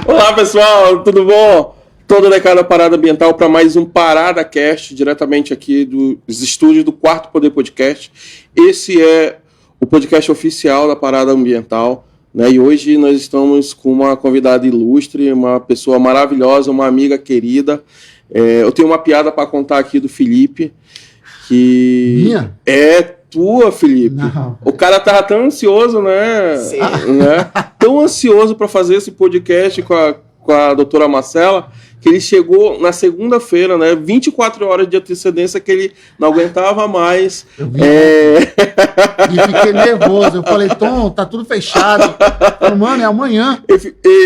Olá, pessoal, tudo bom? Todo delegado da Parada Ambiental para mais um Parada Cast, diretamente aqui dos estúdios do Quarto Poder Podcast. Esse é o podcast oficial da Parada Ambiental, né? E hoje nós estamos com uma convidada ilustre, uma pessoa maravilhosa, uma amiga querida. Eu tenho uma piada para contar aqui do Felipe, que Minha? é tua, Felipe. Não. O cara tava tão ansioso, né? Sim. Né? Tão ansioso para fazer esse podcast com a doutora Marcela, que ele chegou na segunda-feira, né? 24 horas de antecedência, que ele não aguentava mais. Eu vi, e fiquei nervoso. Eu falei, Tom, tá tudo fechado. Eu falei, mano, é amanhã.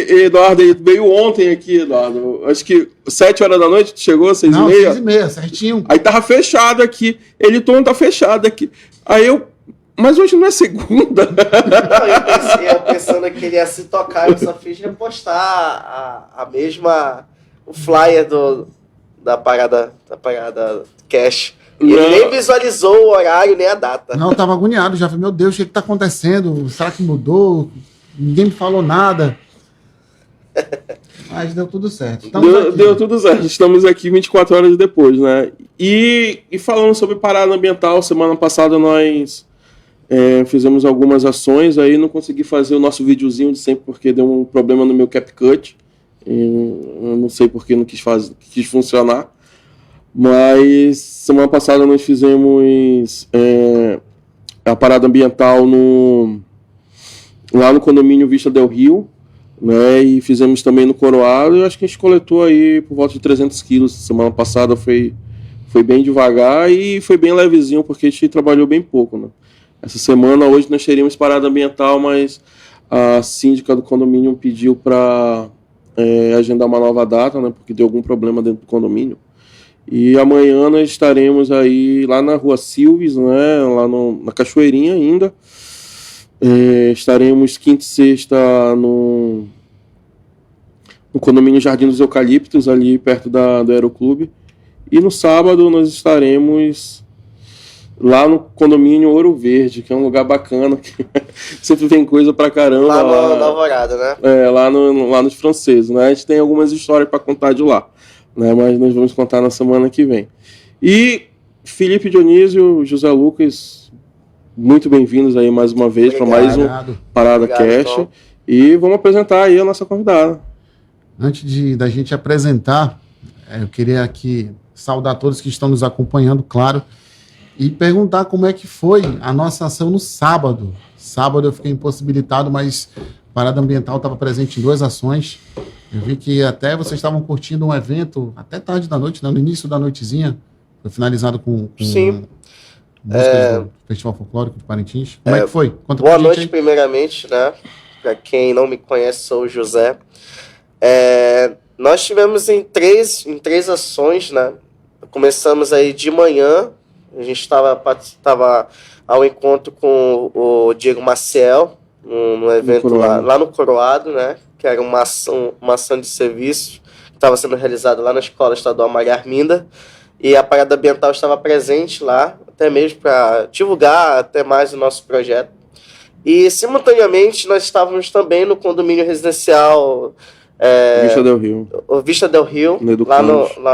Eduardo, ele veio ontem aqui, Eduardo. Acho que 7 horas da noite, chegou, 6h30? Não, 6h30, certinho. Aí tava fechado aqui. Ele, Tom, tá fechado aqui. Aí eu... Mas hoje não é segunda. Não, eu pensando que ele ia se tocar, eu só fiz repostar a mesma... O flyer da parada cash. Ele nem visualizou o horário, nem a data. Não, eu tava agoniado. Já falei, meu Deus, o que tá acontecendo? Será que mudou? Ninguém me falou nada. Mas deu tudo certo. Deu tudo certo. Estamos aqui 24 horas depois, né? E falando sobre parada ambiental, semana passada nós fizemos algumas ações, aí não consegui fazer o nosso videozinho de sempre porque deu um problema no meu CapCut. Eu não sei porque não quis funcionar. Mas semana passada nós fizemos a parada ambiental lá no condomínio Vista del Rio, né? E fizemos também no Coroado. E acho que a gente coletou aí por volta de 300 quilos. Semana passada foi bem devagar e foi bem levezinho, porque a gente trabalhou bem pouco, né? Essa semana, hoje, nós teríamos parada ambiental, mas a síndica do condomínio pediu para agendar uma nova data, né? Porque deu algum problema dentro do condomínio. E amanhã nós estaremos aí lá na Rua Silves, né? Lá na Cachoeirinha ainda. Estaremos quinta e sexta no condomínio Jardim dos Eucaliptos, ali perto do Aeroclube. E no sábado nós estaremos lá no condomínio Ouro Verde, que é um lugar bacana, que sempre tem coisa pra caramba. Lá na Alvorada, né? Lá nos franceses, né? A gente tem algumas histórias para contar de lá, né? Mas nós vamos contar na semana que vem. E Felipe Dionísio, José Lucas, muito bem-vindos aí mais uma vez para mais um Parada Cast. Tom. E vamos apresentar aí a nossa convidada. Antes da gente apresentar, eu queria aqui saudar todos que estão nos acompanhando, claro, e perguntar como é que foi a nossa ação no sábado. Sábado eu fiquei impossibilitado, mas Parada Ambiental estava presente em 2 ações. Eu vi que até vocês estavam curtindo um evento até tarde da noite, né? No início da noitezinha. Foi finalizado com Sim. músicas do Festival Folclórico de Parintins. Como é que foi? Conta boa noite, primeiramente, né? Para quem não me conhece, sou o José. Nós tivemos em três ações, né? Começamos aí de manhã. A gente estava ao encontro com o Diego Maciel, num evento lá no Coroado, né? Que era uma ação de serviço que estava sendo realizada lá na Escola Estadual Maria Arminda. E a Parada Ambiental estava presente lá, até mesmo para divulgar até mais o nosso projeto. E, simultaneamente, nós estávamos também no condomínio residencial... Vista del Rio. O Vista del Rio, lá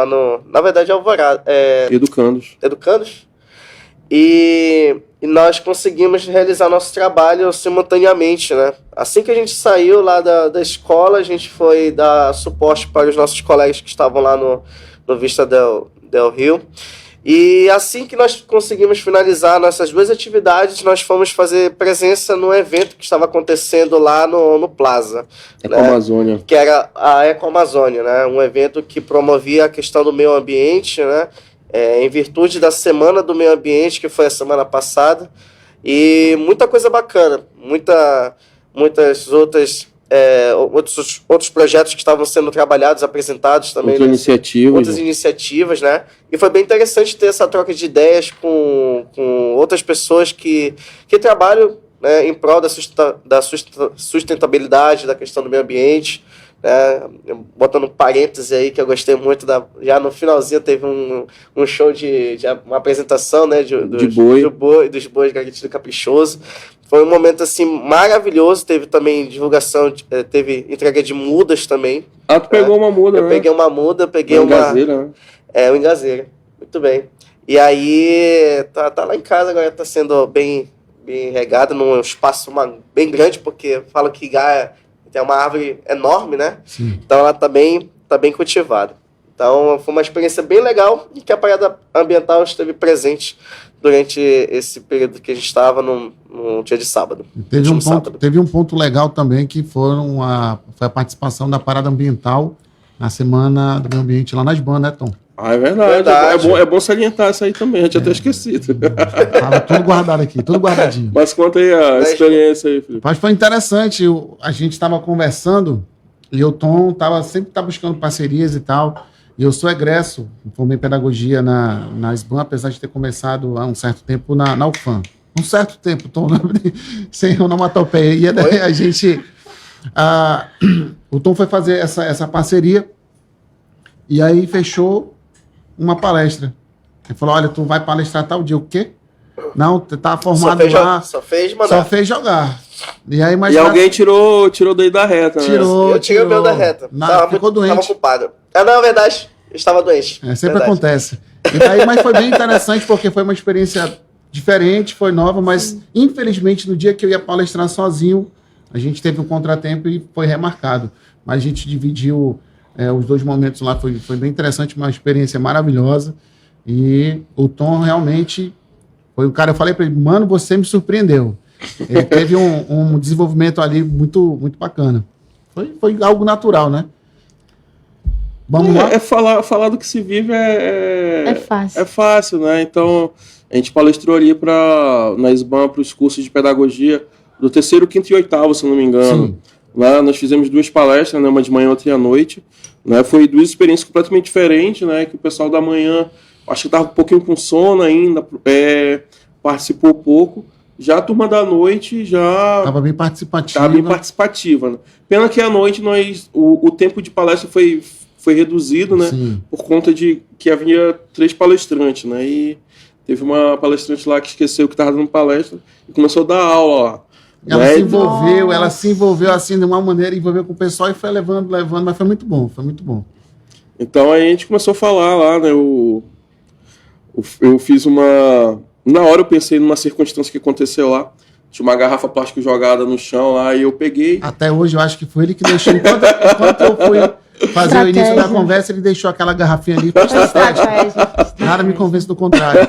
no na verdade, Alvorada. Educandos. E nós conseguimos realizar nosso trabalho simultaneamente, né? Assim que a gente saiu lá da escola, a gente foi dar suporte para os nossos colegas que estavam lá no Vista del Rio. E assim que nós conseguimos finalizar nossas 2 atividades, nós fomos fazer presença no evento que estava acontecendo lá no Plaza. Ecoamazônia. Né? Que era a Ecoamazônia, né? Um evento que promovia a questão do meio ambiente, né? Em virtude da Semana do Meio Ambiente, que foi a semana passada. E muita coisa bacana, muitas outras... outros projetos que estavam sendo trabalhados, apresentados também. Outras iniciativas, né? E foi bem interessante ter essa troca de ideias com outras pessoas que trabalham, né, em prol da sustentabilidade, da questão do meio ambiente, Botando parênteses aí, que eu gostei muito, já no finalzinho teve um show uma apresentação, né, dos bois Gaguetido Caprichoso. Foi um momento, assim, maravilhoso. Teve também divulgação, teve entrega de mudas também. Ah, tu pegou uma muda, né? Eu peguei uma muda, peguei uma... Engazeira, né? É, uma engazeira. Muito bem. E aí, tá lá em casa agora, tá sendo bem regado, num espaço bem grande, porque falo que Gá tem uma árvore enorme, né? Sim. Então ela tá bem cultivada. Então foi uma experiência bem legal e que a parada ambiental esteve presente durante esse período que a gente estava no dia de sábado. Teve um ponto legal também, que foi a participação da parada ambiental na Semana do Meio Ambiente lá nas bandas, né, Tom? Ah, é verdade. É bom salientar isso aí também, eu tinha até esquecido. Tava tudo guardado aqui, tudo guardadinho. Mas conta aí a experiência aí, Felipe. Mas foi interessante, a gente estava conversando e o Tom sempre tá buscando parcerias e tal. E eu sou egresso, formei pedagogia na SBAN, apesar de ter começado há um certo tempo na UFAM. Um certo tempo, Tom, sem onomatopeia. E daí a gente... o Tom foi fazer essa parceria e aí fechou uma palestra. Ele falou, olha, tu vai palestrar tal dia. O quê? Não, tu tá formado lá. Só fez mandar. Só fez jogar. E aí, mas alguém tirou daí da reta, né? Eu tirei o meu da reta. Ficou doente. Tava ocupado. Não, na verdade, eu estava doente. Sempre acontece. E daí, mas foi bem interessante, porque foi uma experiência diferente, foi nova, mas infelizmente no dia que eu ia palestrar sozinho, a gente teve um contratempo e foi remarcado. Mas a gente dividiu os 2 momentos lá, foi bem interessante, uma experiência maravilhosa. E o Tom realmente foi um cara, eu falei para ele, mano, você me surpreendeu. Ele teve um desenvolvimento ali muito, muito bacana. Foi algo natural, né? Vamos lá? Falar do que se vive é fácil. É fácil, né? Então, a gente palestrou ali na SBAN para os cursos de pedagogia do 3º, 5º e 8º, se não me engano. Sim. Lá nós fizemos 2 palestras, né? Uma de manhã e outra à noite. Né? Foi 2 experiências completamente diferentes, né? Que o pessoal da manhã, acho que estava um pouquinho com sono ainda, participou pouco. Já a turma da noite já... Estava bem participativa. Estava bem participativa. Né? Pena que à noite o tempo de palestra foi reduzido, né? Sim. Por conta de que havia 3 palestrantes, né? E teve uma palestrante lá que esqueceu que estava dando palestra e começou a dar aula lá. Ela se envolveu assim de uma maneira, envolveu com o pessoal e foi levando, mas foi muito bom. Então aí a gente começou a falar lá, né? Eu fiz uma... Na hora eu pensei numa circunstância que aconteceu lá. Tinha uma garrafa plástica jogada no chão lá e eu peguei. Até hoje eu acho que foi ele que deixou. Enquanto eu fui fazer o início da conversa, ele deixou aquela garrafinha ali. Nada me convence do contrário.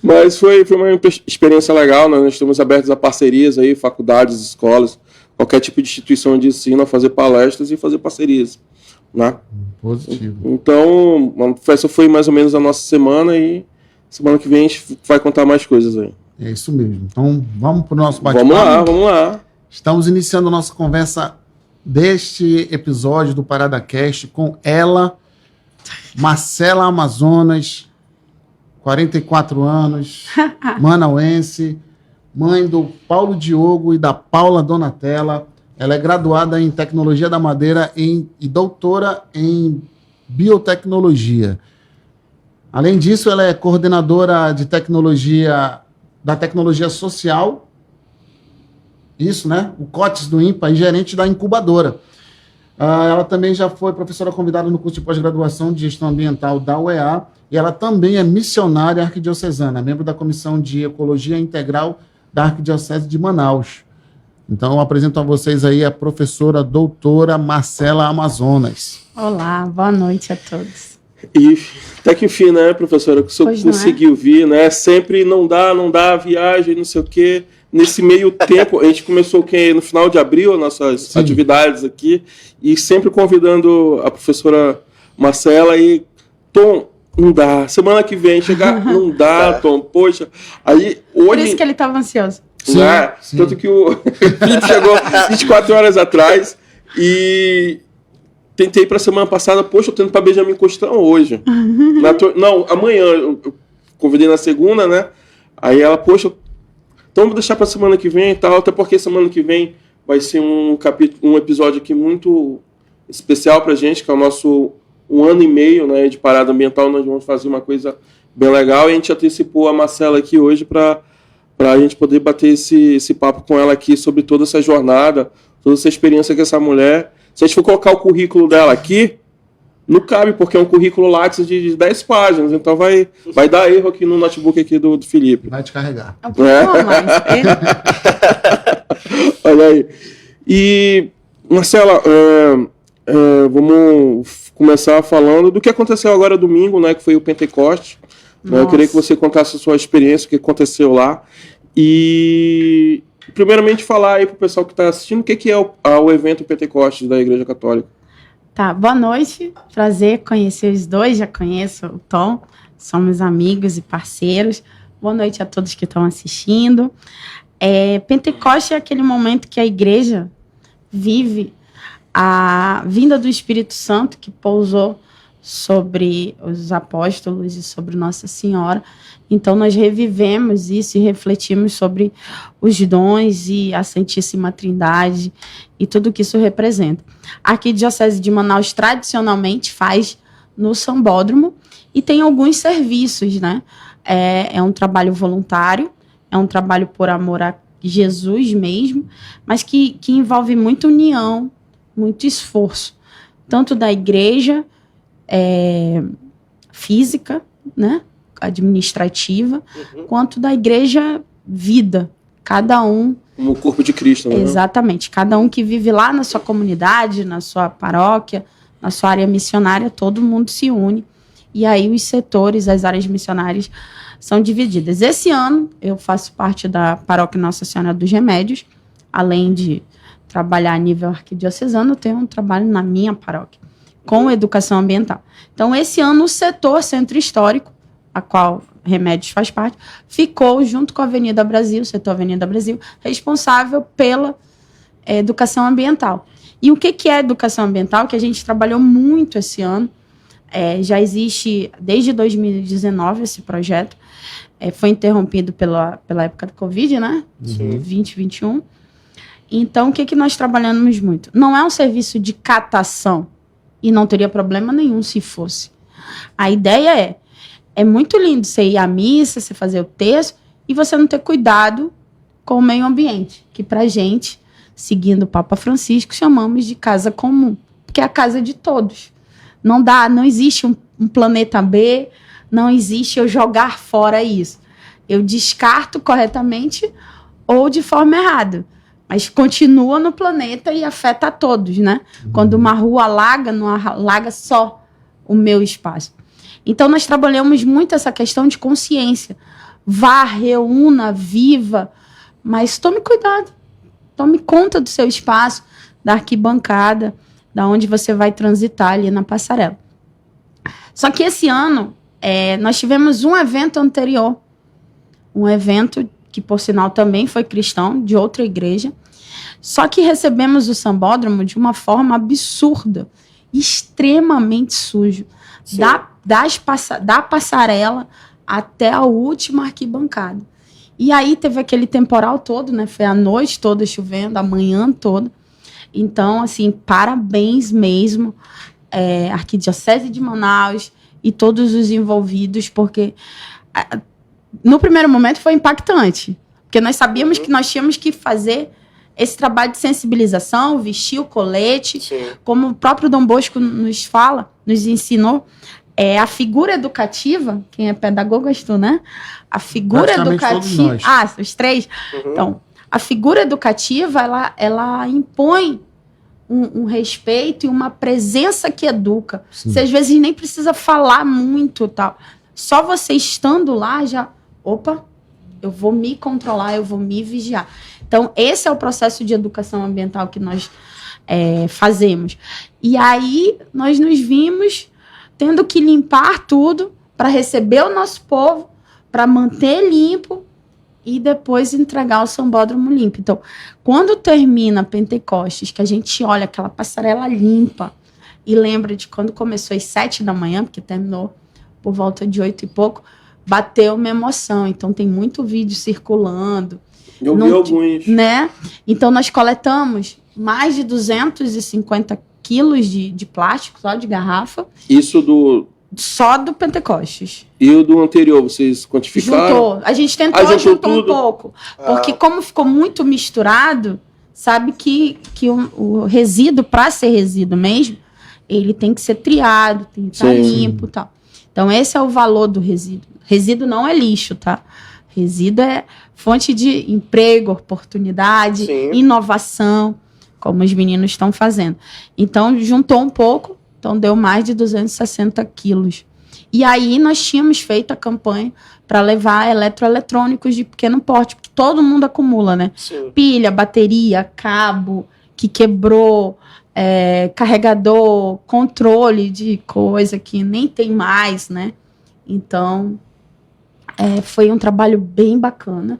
Mas foi uma experiência legal, né? Nós estamos abertos a parcerias aí, faculdades, escolas, qualquer tipo de instituição de ensino a fazer palestras e fazer parcerias. Né? Positivo. Então, essa foi mais ou menos a nossa semana e semana que vem a gente vai contar mais coisas aí. É isso mesmo. Então, vamos para o nosso bate-papo. Vamos lá. Estamos iniciando a nossa conversa deste episódio do Parada Cast com ela, Marcela Amazonas, 44 anos, manauense, mãe do Paulo Diogo e da Paula Donatella. Ela é graduada em Tecnologia da Madeira e doutora em Biotecnologia. Além disso, ela é coordenadora de da tecnologia social, isso, né? O COTES do INPA e gerente da incubadora. Ela também já foi professora convidada no curso de pós-graduação de gestão ambiental da UEA e ela também é missionária arquidiocesana, membro da Comissão de Ecologia Integral da Arquidiocese de Manaus. Então, eu apresento a vocês aí a professora doutora Marcela Amazonas. Olá, boa noite a todos. E até que enfim, né, professora, que o senhor conseguiu vir, né? Sempre não dá, viagem, não sei o quê. Nesse meio tempo, a gente começou no final de abril as nossas atividades aqui, e sempre convidando a professora Marcela e Tom, não dá. Semana que vem chegar, não dá, Tom, poxa. Aí, hoje, por isso que ele estava ansioso. Né? Sim. Tanto que o Felipe chegou 24 horas atrás e tentei para semana passada, poxa, eu tô indo para Benjamin Constant hoje. Não, amanhã, eu convidei na segunda, né? Aí ela, poxa, então vamos deixar para semana que vem e tal, até porque semana que vem vai ser um episódio aqui muito especial para a gente, que é o nosso 1 ano e meio, né, de parada ambiental. Nós vamos fazer uma coisa bem legal e a gente antecipou a Marcela aqui hoje para a gente poder bater esse papo com ela aqui sobre toda essa jornada, toda essa experiência que essa mulher... Se a gente for colocar o currículo dela aqui, não cabe, porque é um currículo Lattes de 10 páginas, então vai dar erro aqui no notebook aqui do Felipe. Vai te carregar. Olha aí. E, Marcela, vamos começar falando do que aconteceu agora domingo, né, que foi o Pentecoste. Eu queria que você contasse a sua experiência, o que aconteceu lá. E, primeiramente, falar aí para o pessoal que está assistindo o que é o evento Pentecoste da Igreja Católica. Tá, boa noite. Prazer conhecer os dois, já conheço o Tom. Somos amigos e parceiros. Boa noite a todos que estão assistindo. Pentecoste é aquele momento que a igreja vive a vinda do Espírito Santo que pousou sobre os apóstolos e sobre Nossa Senhora. Então, nós revivemos isso e refletimos sobre os dons e a Santíssima Trindade e tudo que isso representa. A Arquidiocese de Manaus, tradicionalmente, faz no Sambódromo e tem alguns serviços, né? É um trabalho voluntário, é um trabalho por amor a Jesus mesmo, mas que envolve muita união, muito esforço, tanto da igreja física, né, administrativa, quanto da igreja vida, cada um... Como o corpo de Cristo, né? Exatamente, cada um que vive lá na sua comunidade, na sua paróquia, na sua área missionária, todo mundo se une, e aí os setores, as áreas missionárias são divididas. Esse ano, eu faço parte da paróquia Nossa Senhora dos Remédios, além de trabalhar a nível arquidiocesano, eu tenho um trabalho na minha paróquia, com educação ambiental. Então, esse ano, o setor Centro Histórico, a qual Remédios faz parte, ficou junto com a Avenida Brasil, o setor Avenida Brasil, responsável pela educação ambiental. E o que é educação ambiental? Que a gente trabalhou muito esse ano. Já existe desde 2019 esse projeto. Foi interrompido pela época do Covid, né? 2021. Então, o que nós trabalhamos muito? Não é um serviço de catação, e não teria problema nenhum se fosse. A ideia é muito lindo você ir à missa, você fazer o texto, e você não ter cuidado com o meio ambiente, que pra gente, seguindo o Papa Francisco, chamamos de casa comum, porque é a casa de todos. Não existe um planeta B, não existe eu jogar fora isso. Eu descarto corretamente ou de forma errada, mas continua no planeta e afeta a todos, né? Quando uma rua alaga, não alaga só o meu espaço. Então, nós trabalhamos muito essa questão de consciência. Vá, reúna, viva, mas tome cuidado. Tome conta do seu espaço, da arquibancada, da onde você vai transitar ali na passarela. Só que esse ano, nós tivemos um evento anterior. Um evento que, por sinal, também foi cristão, de outra igreja. Só que recebemos o Sambódromo de uma forma absurda, extremamente sujo. Da passarela até a última arquibancada. E aí teve aquele temporal todo, né? Foi a noite toda chovendo, a manhã toda. Então, assim, parabéns mesmo, Arquidiocese de Manaus e todos os envolvidos, porque no primeiro momento foi impactante, porque nós sabíamos que nós tínhamos que fazer esse trabalho de sensibilização, vestir o colete, como o próprio Dom Bosco nos ensinou, a figura educativa, quem é pedagogo és tu, né? A figura educativa... os três? Então, a figura educativa, ela impõe um respeito e uma presença que educa. Sim. Você, às vezes, nem precisa falar muito, tal. Só você estando lá, já... Opa, eu vou me controlar, eu vou me vigiar. Então, esse é o processo de educação ambiental que nós fazemos. E aí, nós nos vimos tendo que limpar tudo para receber o nosso povo, para manter limpo e depois entregar o Sambódromo limpo. Então, quando termina Pentecostes, que a gente olha aquela passarela limpa e lembra de quando começou às 7 da manhã, porque terminou por volta de 8 e pouco, bateu uma emoção. Então, tem muito vídeo circulando. Eu vi alguns. Né? Então, nós coletamos mais de 250 quilos de plástico, só de garrafa. Isso Só do Pentecostes. E o do anterior, vocês quantificaram? Juntou. A gente tentou, juntou um pouco. Porque como ficou muito misturado, sabe que o resíduo, para ser resíduo mesmo, ele tem que ser triado, tem que estar limpo e tal. Então, esse é o valor do resíduo. Resíduo não é lixo, tá? Resíduo é fonte de emprego, oportunidade, inovação, como os meninos estão fazendo. Então, juntou um pouco, então deu mais de 260 quilos. E aí, nós tínhamos feito a campanha para levar eletroeletrônicos de pequeno porte, porque todo mundo acumula, né? Sim. Pilha, bateria, cabo que quebrou, carregador, controle de coisa que nem tem mais, né? Então, foi um trabalho bem bacana.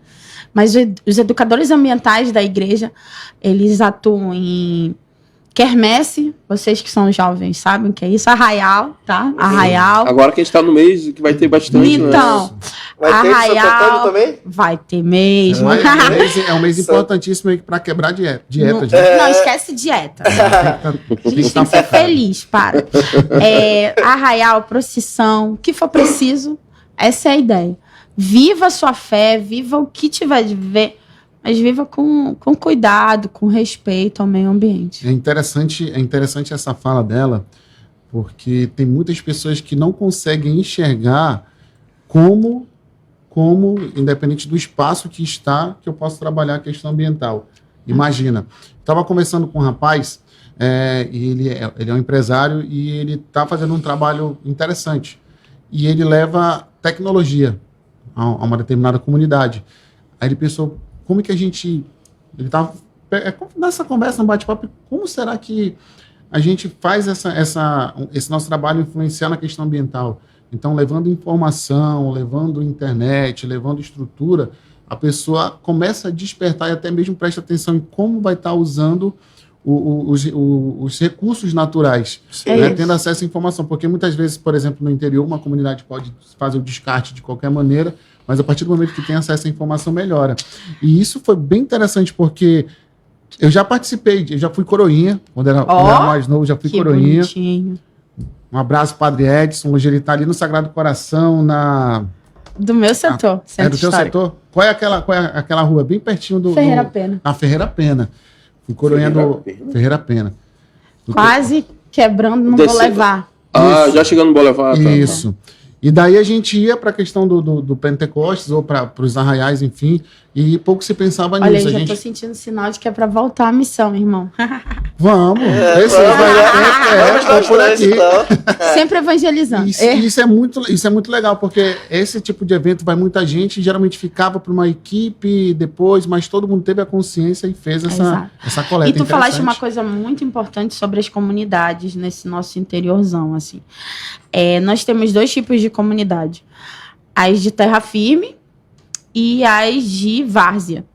Mas os educadores ambientais da igreja, eles atuam em quermesse, vocês que são jovens sabem o que é isso, arraial, tá? Arraial. Agora que a gente tá no mês, que vai ter bastante, então, Vai ter de Santo Antônio também? vai ter mesmo. É um mês importantíssimo para quebrar dieta. Não, esquece dieta. A gente tem que ser feliz, para. Arraial, procissão, o que for preciso, essa é a ideia. Viva a sua fé, viva o que tiver de viver, mas viva com cuidado, com respeito ao meio ambiente. É interessante essa fala dela, porque tem muitas pessoas que não conseguem enxergar como independente do espaço que eu posso trabalhar a questão ambiental. Imagina, estava conversando com um rapaz, e ele é um empresário e ele está fazendo um trabalho interessante. E ele leva tecnologia a uma determinada comunidade. Aí ele pensou, como que a gente... Ele estava nessa conversa, no bate-papo, como será que a gente faz esse nosso trabalho influenciar na questão ambiental? Então, levando informação, levando internet, levando estrutura, a pessoa começa a despertar e até mesmo presta atenção em como vai estar usando os recursos naturais, né, tendo acesso à informação. Porque muitas vezes, por exemplo, no interior, uma comunidade pode fazer o descarte de qualquer maneira, mas a partir do momento que tem acesso à informação, melhora. E isso foi bem interessante, porque eu já participei, eu já fui coroinha, quando era mais novo, já fui coroinha. Bonitinho. Um abraço, Padre Edson. Hoje ele está ali no Sagrado Coração, do meu setor. Do teu setor? Qual é aquela rua? Bem pertinho do... Ferreira Pena. Na Ferreira Pena. Fui coroinha do Ferreira Pena. Quase quebrando no Boulevard. Já chegando no Boulevard. Isso. E daí a gente ia para a questão do Pentecostes ou para os arraiais, enfim, e pouco se pensava Olha, nisso. Olha, eu já tô sentindo sinal de que é para voltar à missão, irmão. Vamos. Vamos por aqui. Então. Sempre evangelizando. Isso é muito legal, porque esse tipo de evento vai muita gente, geralmente ficava para uma equipe depois, mas todo mundo teve a consciência e fez essa coleta. E tu falaste uma coisa muito importante sobre as comunidades nesse nosso interiorzão, assim. Nós temos 2 tipos de comunidade. As de terra firme e as de várzea.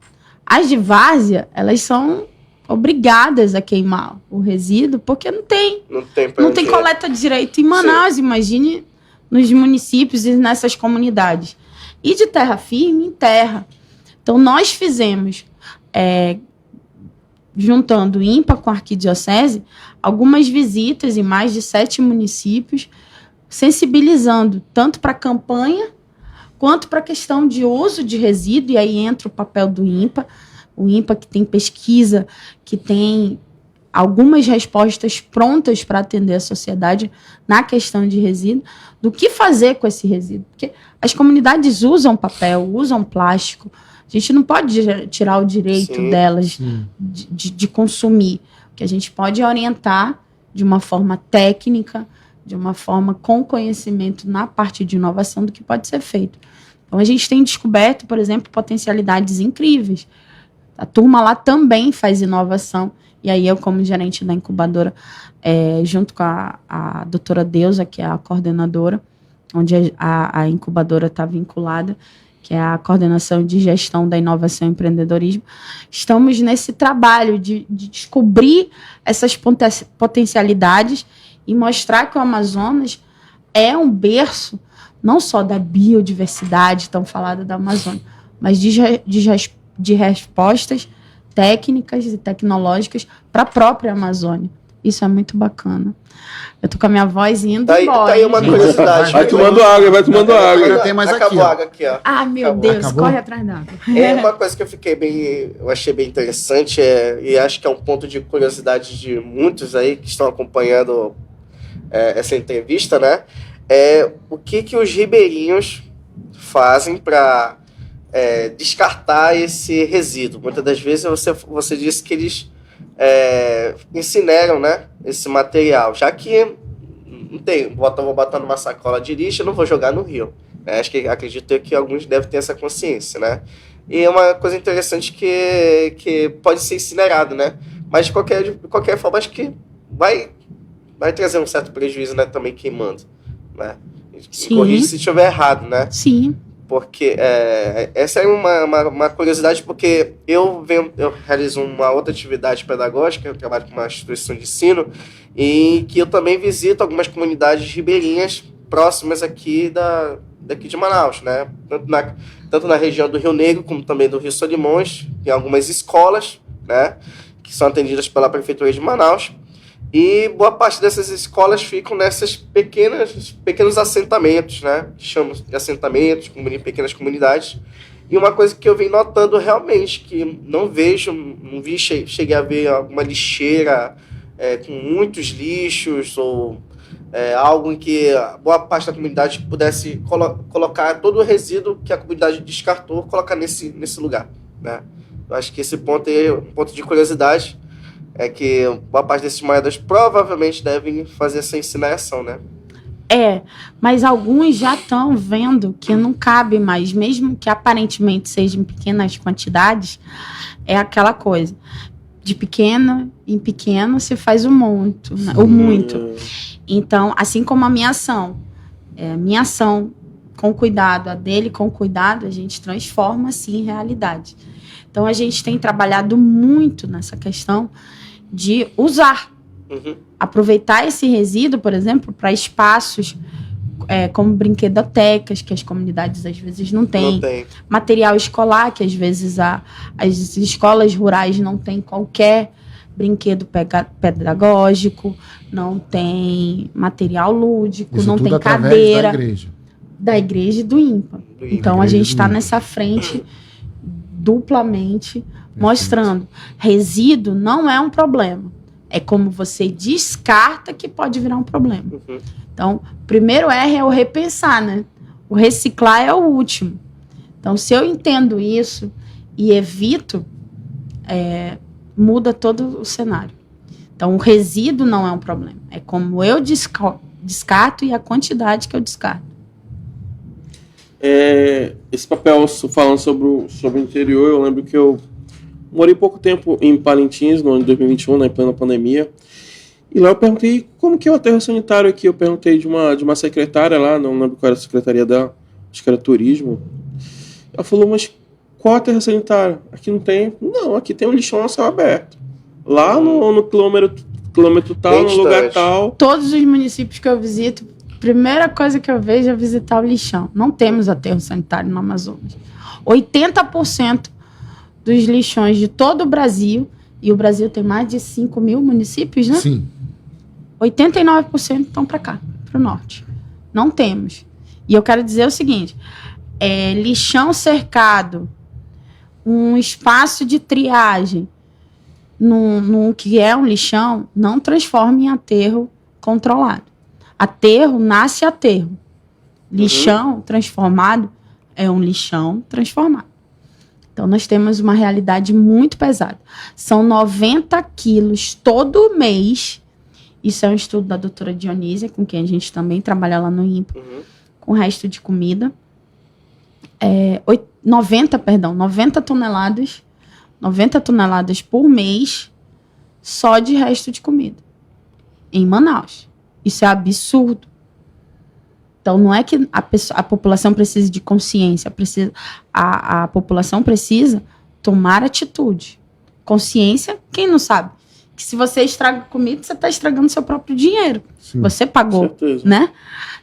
As de várzea, elas são obrigadas a queimar o resíduo, porque não tem coleta direito em Manaus, imagine nos municípios e nessas comunidades. E de terra firme, em terra. Então, nós fizemos, juntando INPA com a Arquidiocese, algumas visitas em mais de 7 municípios, sensibilizando tanto para a campanha quanto para a questão de uso de resíduo, e aí entra o papel do INPA. O INPA que tem pesquisa, que tem algumas respostas prontas para atender a sociedade na questão de resíduo, do que fazer com esse resíduo. Porque as comunidades usam papel, usam plástico, a gente não pode tirar o direito delas de consumir. O que a gente pode orientar de uma forma técnica, de uma forma com conhecimento na parte de inovação do que pode ser feito. Então, a gente tem descoberto, por exemplo, potencialidades incríveis. A turma lá também faz inovação. E aí eu, como gerente da incubadora, junto com a doutora Deusa, que é a coordenadora, onde a incubadora está vinculada, que é a coordenação de gestão da inovação e empreendedorismo, estamos nesse trabalho de descobrir essas potencialidades e mostrar que o Amazonas é um berço não só da biodiversidade tão falada da Amazônia, mas de respostas técnicas e tecnológicas para a própria Amazônia. Isso é muito bacana. Eu tô com a minha voz indo Tá embora. aí uma gente. curiosidade. Vai tomando água, vai tomando água. Ainda tem mais Acabou aqui, ó. a água aqui, ó. Ah, meu Acabou. Deus, Acabou? corre atrás d'água. É uma coisa que eu achei bem interessante, e acho que é um ponto de curiosidade de muitos aí que estão acompanhando essa entrevista, né? É o que os ribeirinhos fazem para descartar esse resíduo. Muitas das vezes você disse que eles incineram, né, esse material, já que não tem, vou botar numa sacola de lixo e não vou jogar no rio. Né? Acredito que alguns devem ter essa consciência, né? E é uma coisa interessante que pode ser incinerado, né? Mas de qualquer forma, acho que vai trazer um certo prejuízo, né, também queimando, né? Sim. Corrija se estiver errado, né? Sim. Porque essa é uma curiosidade, porque eu realizo uma outra atividade pedagógica, eu trabalho com uma instituição de ensino, e que eu também visito algumas comunidades ribeirinhas próximas daqui de Manaus, né? Tanto na região do Rio Negro, como também do Rio Solimões, tem algumas escolas, né, que são atendidas pela Prefeitura de Manaus, e boa parte dessas escolas ficam nessas pequenos assentamentos, né? Que chamam de assentamentos, pequenas comunidades. E uma coisa que eu venho notando realmente, que cheguei a ver alguma lixeira com muitos lixos, ou algo em que boa parte da comunidade pudesse colocar todo o resíduo que a comunidade descartou, colocar nesse lugar, né? Eu acho que esse ponto é um ponto de curiosidade, é que boa parte desses moradores provavelmente devem fazer essa incineração, né? Mas alguns já estão vendo que não cabe mais, mesmo que aparentemente seja em pequenas quantidades, é aquela coisa, de pequeno em pequeno se faz o muito, né? O muito. Então, assim como a minha ação com cuidado, a dele com cuidado, a gente transforma assim em realidade. Então, a gente tem trabalhado muito nessa questão de usar, aproveitar esse resíduo, por exemplo, para espaços como brinquedotecas, que as comunidades às vezes não têm, material escolar, que às vezes as escolas rurais não têm qualquer brinquedo pedagógico, não tem material lúdico, Isso não tudo tem através cadeira. Da igreja E do IMPA. Então, a gente está nessa frente duplamente mostrando. Resíduo não é um problema. É como você descarta que pode virar um problema. Então, o primeiro R é o repensar, né? O reciclar é o último. Então, se eu entendo isso e evito, muda todo o cenário. Então, o resíduo não é um problema. É como eu descarto e a quantidade que eu descarto. Esse papel falando sobre o interior, eu lembro que eu morei pouco tempo em Parintins, no ano de 2021, na plena pandemia, e lá eu perguntei como que é o aterro sanitário aqui. Eu perguntei de uma secretária lá, não lembro qual era a secretaria dela, acho que era turismo. Ela falou, mas qual aterro sanitário? Aqui não tem? Não, aqui tem um lixão a céu aberto. Lá no quilômetro tal, no lugar tal. Todos os municípios que eu visito, primeira coisa que eu vejo é visitar o lixão. Não temos aterro sanitário no Amazonas. 80% dos lixões de todo o Brasil, e o Brasil tem mais de 5 mil municípios, né? Sim. 89% estão para cá, para o norte. Não temos. E eu quero dizer o seguinte, lixão cercado, um espaço de triagem, num que é um lixão, não transforma em aterro controlado. Aterro nasce aterro. Lixão transformado é um lixão transformado. Então, nós temos uma realidade muito pesada. São 90 quilos todo mês. Isso é um estudo da doutora Dionísia, com quem a gente também trabalha lá no IMPA, com o resto de comida. 90 toneladas por mês só de resto de comida. Em Manaus. Isso é absurdo. Então, não é que a população precisa de consciência, a população precisa tomar atitude. Consciência, quem não sabe? Que se você estraga comida, você está estragando seu próprio dinheiro. Sim. Você pagou, né?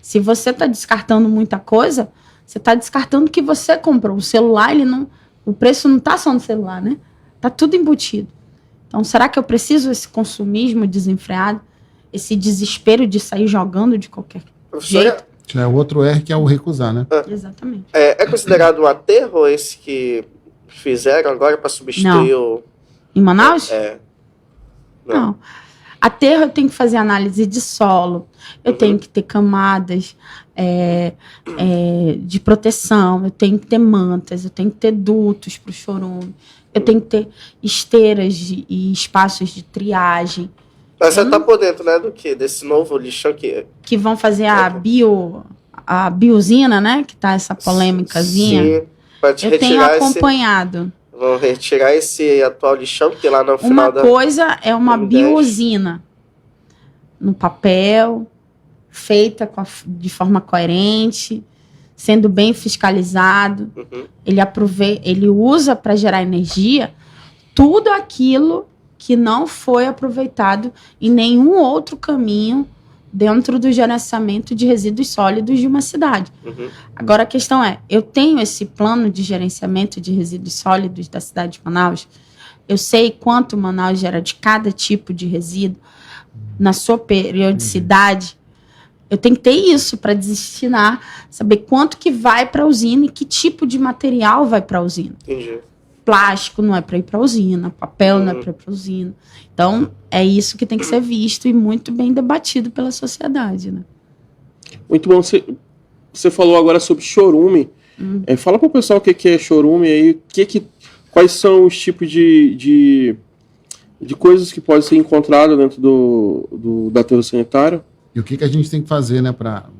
Se você está descartando muita coisa, você está descartando que você comprou. O celular, o preço não está só no celular, né? Está tudo embutido. Então, será que eu preciso desse consumismo desenfreado? Esse desespero de sair jogando de qualquer jeito? É o outro R que é o recusar, né? Exatamente. É considerado um aterro esse que fizeram agora para substituir o... Em Manaus? Não. Aterro eu tenho que fazer análise de solo, eu tenho que ter camadas de proteção, eu tenho que ter mantas, eu tenho que ter dutos para o chorume, eu tenho que ter esteiras e espaços de triagem. Mas você tá por dentro, né, do que? Desse novo lixão que vão fazer a biosina, né? Que tá essa polêmicazinha. Sim, pode eu tenho acompanhado. Vão retirar esse atual lixão que tem lá no final Uma coisa é uma biosina no papel, feita de forma coerente, sendo bem fiscalizado. Ele usa para gerar energia tudo aquilo que não foi aproveitado em nenhum outro caminho dentro do gerenciamento de resíduos sólidos de uma cidade. Agora a questão é, eu tenho esse plano de gerenciamento de resíduos sólidos da cidade de Manaus, eu sei quanto Manaus gera de cada tipo de resíduo na sua periodicidade. Eu tenho que ter isso para destinar, saber quanto que vai para a usina e que tipo de material vai para a usina. Entendi. Plástico não é para ir para a usina, papel não é para ir para a usina. Então, é isso que tem que ser visto e muito bem debatido pela sociedade, né? Muito bom. Você falou agora sobre chorume. Fala para o pessoal o que é chorume aí, quais são os tipos de coisas que podem ser encontradas dentro do aterro sanitário. E o que a gente tem que fazer, né,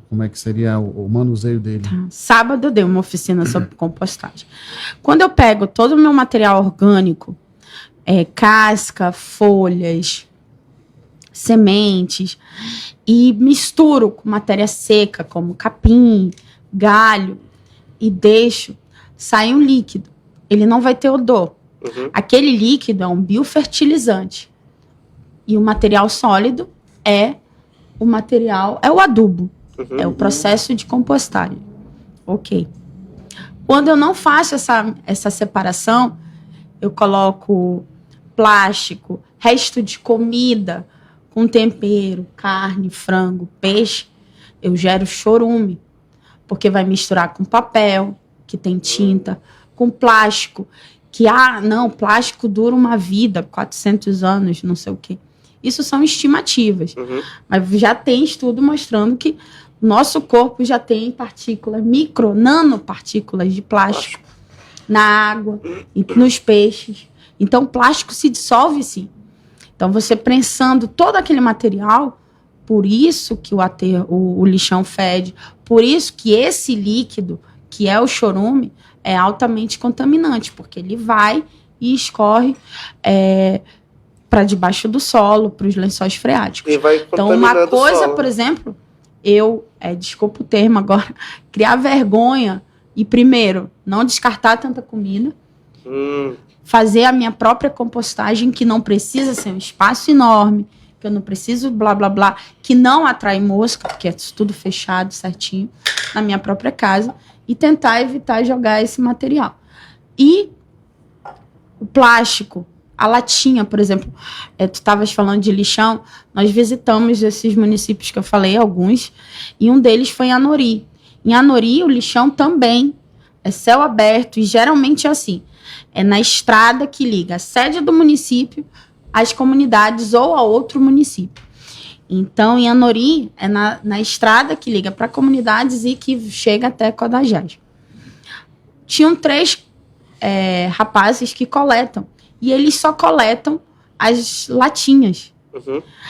como é que seria o manuseio dele? Sábado eu dei uma oficina sobre compostagem. Quando eu pego todo o meu material orgânico, casca, folhas, sementes, e misturo com matéria seca, como capim, galho, e deixo sair um líquido. Ele não vai ter odor. Aquele líquido é um biofertilizante. E o material sólido é o adubo. É o processo de compostagem. Ok. Quando eu não faço essa separação, eu coloco plástico, resto de comida, com tempero, carne, frango, peixe, eu gero chorume. Porque vai misturar com papel, que tem tinta, com plástico, plástico dura uma vida, 400 anos, não sei o quê. Isso são estimativas. Mas já tem estudo mostrando que nosso corpo já tem partículas, nanopartículas de plástico na água e nos peixes. Então, o plástico se dissolve, sim. Então, você prensando todo aquele material, por isso que o lixão fede, por isso que esse líquido, que é o chorume, é altamente contaminante, porque ele vai e escorre para debaixo do solo, para os lençóis freáticos. Então, uma coisa, por exemplo, desculpa o termo agora, criar vergonha e, primeiro, não descartar tanta comida, fazer a minha própria compostagem, que não precisa ser um espaço enorme, que eu não preciso blá, blá, blá, que não atrai mosca, porque é tudo fechado certinho, na minha própria casa, e tentar evitar jogar esse material. E o plástico, a latinha, por exemplo, tu estavas falando de lixão, nós visitamos esses municípios que eu falei, alguns, e um deles foi em Anori. Em Anori, o lixão também é céu aberto, e geralmente é assim, é na estrada que liga a sede do município às comunidades ou a outro município. Então, em Anori, é na estrada que liga para comunidades e que chega até Codajás. Tinham 3 rapazes que coletam. E eles só coletam as latinhas.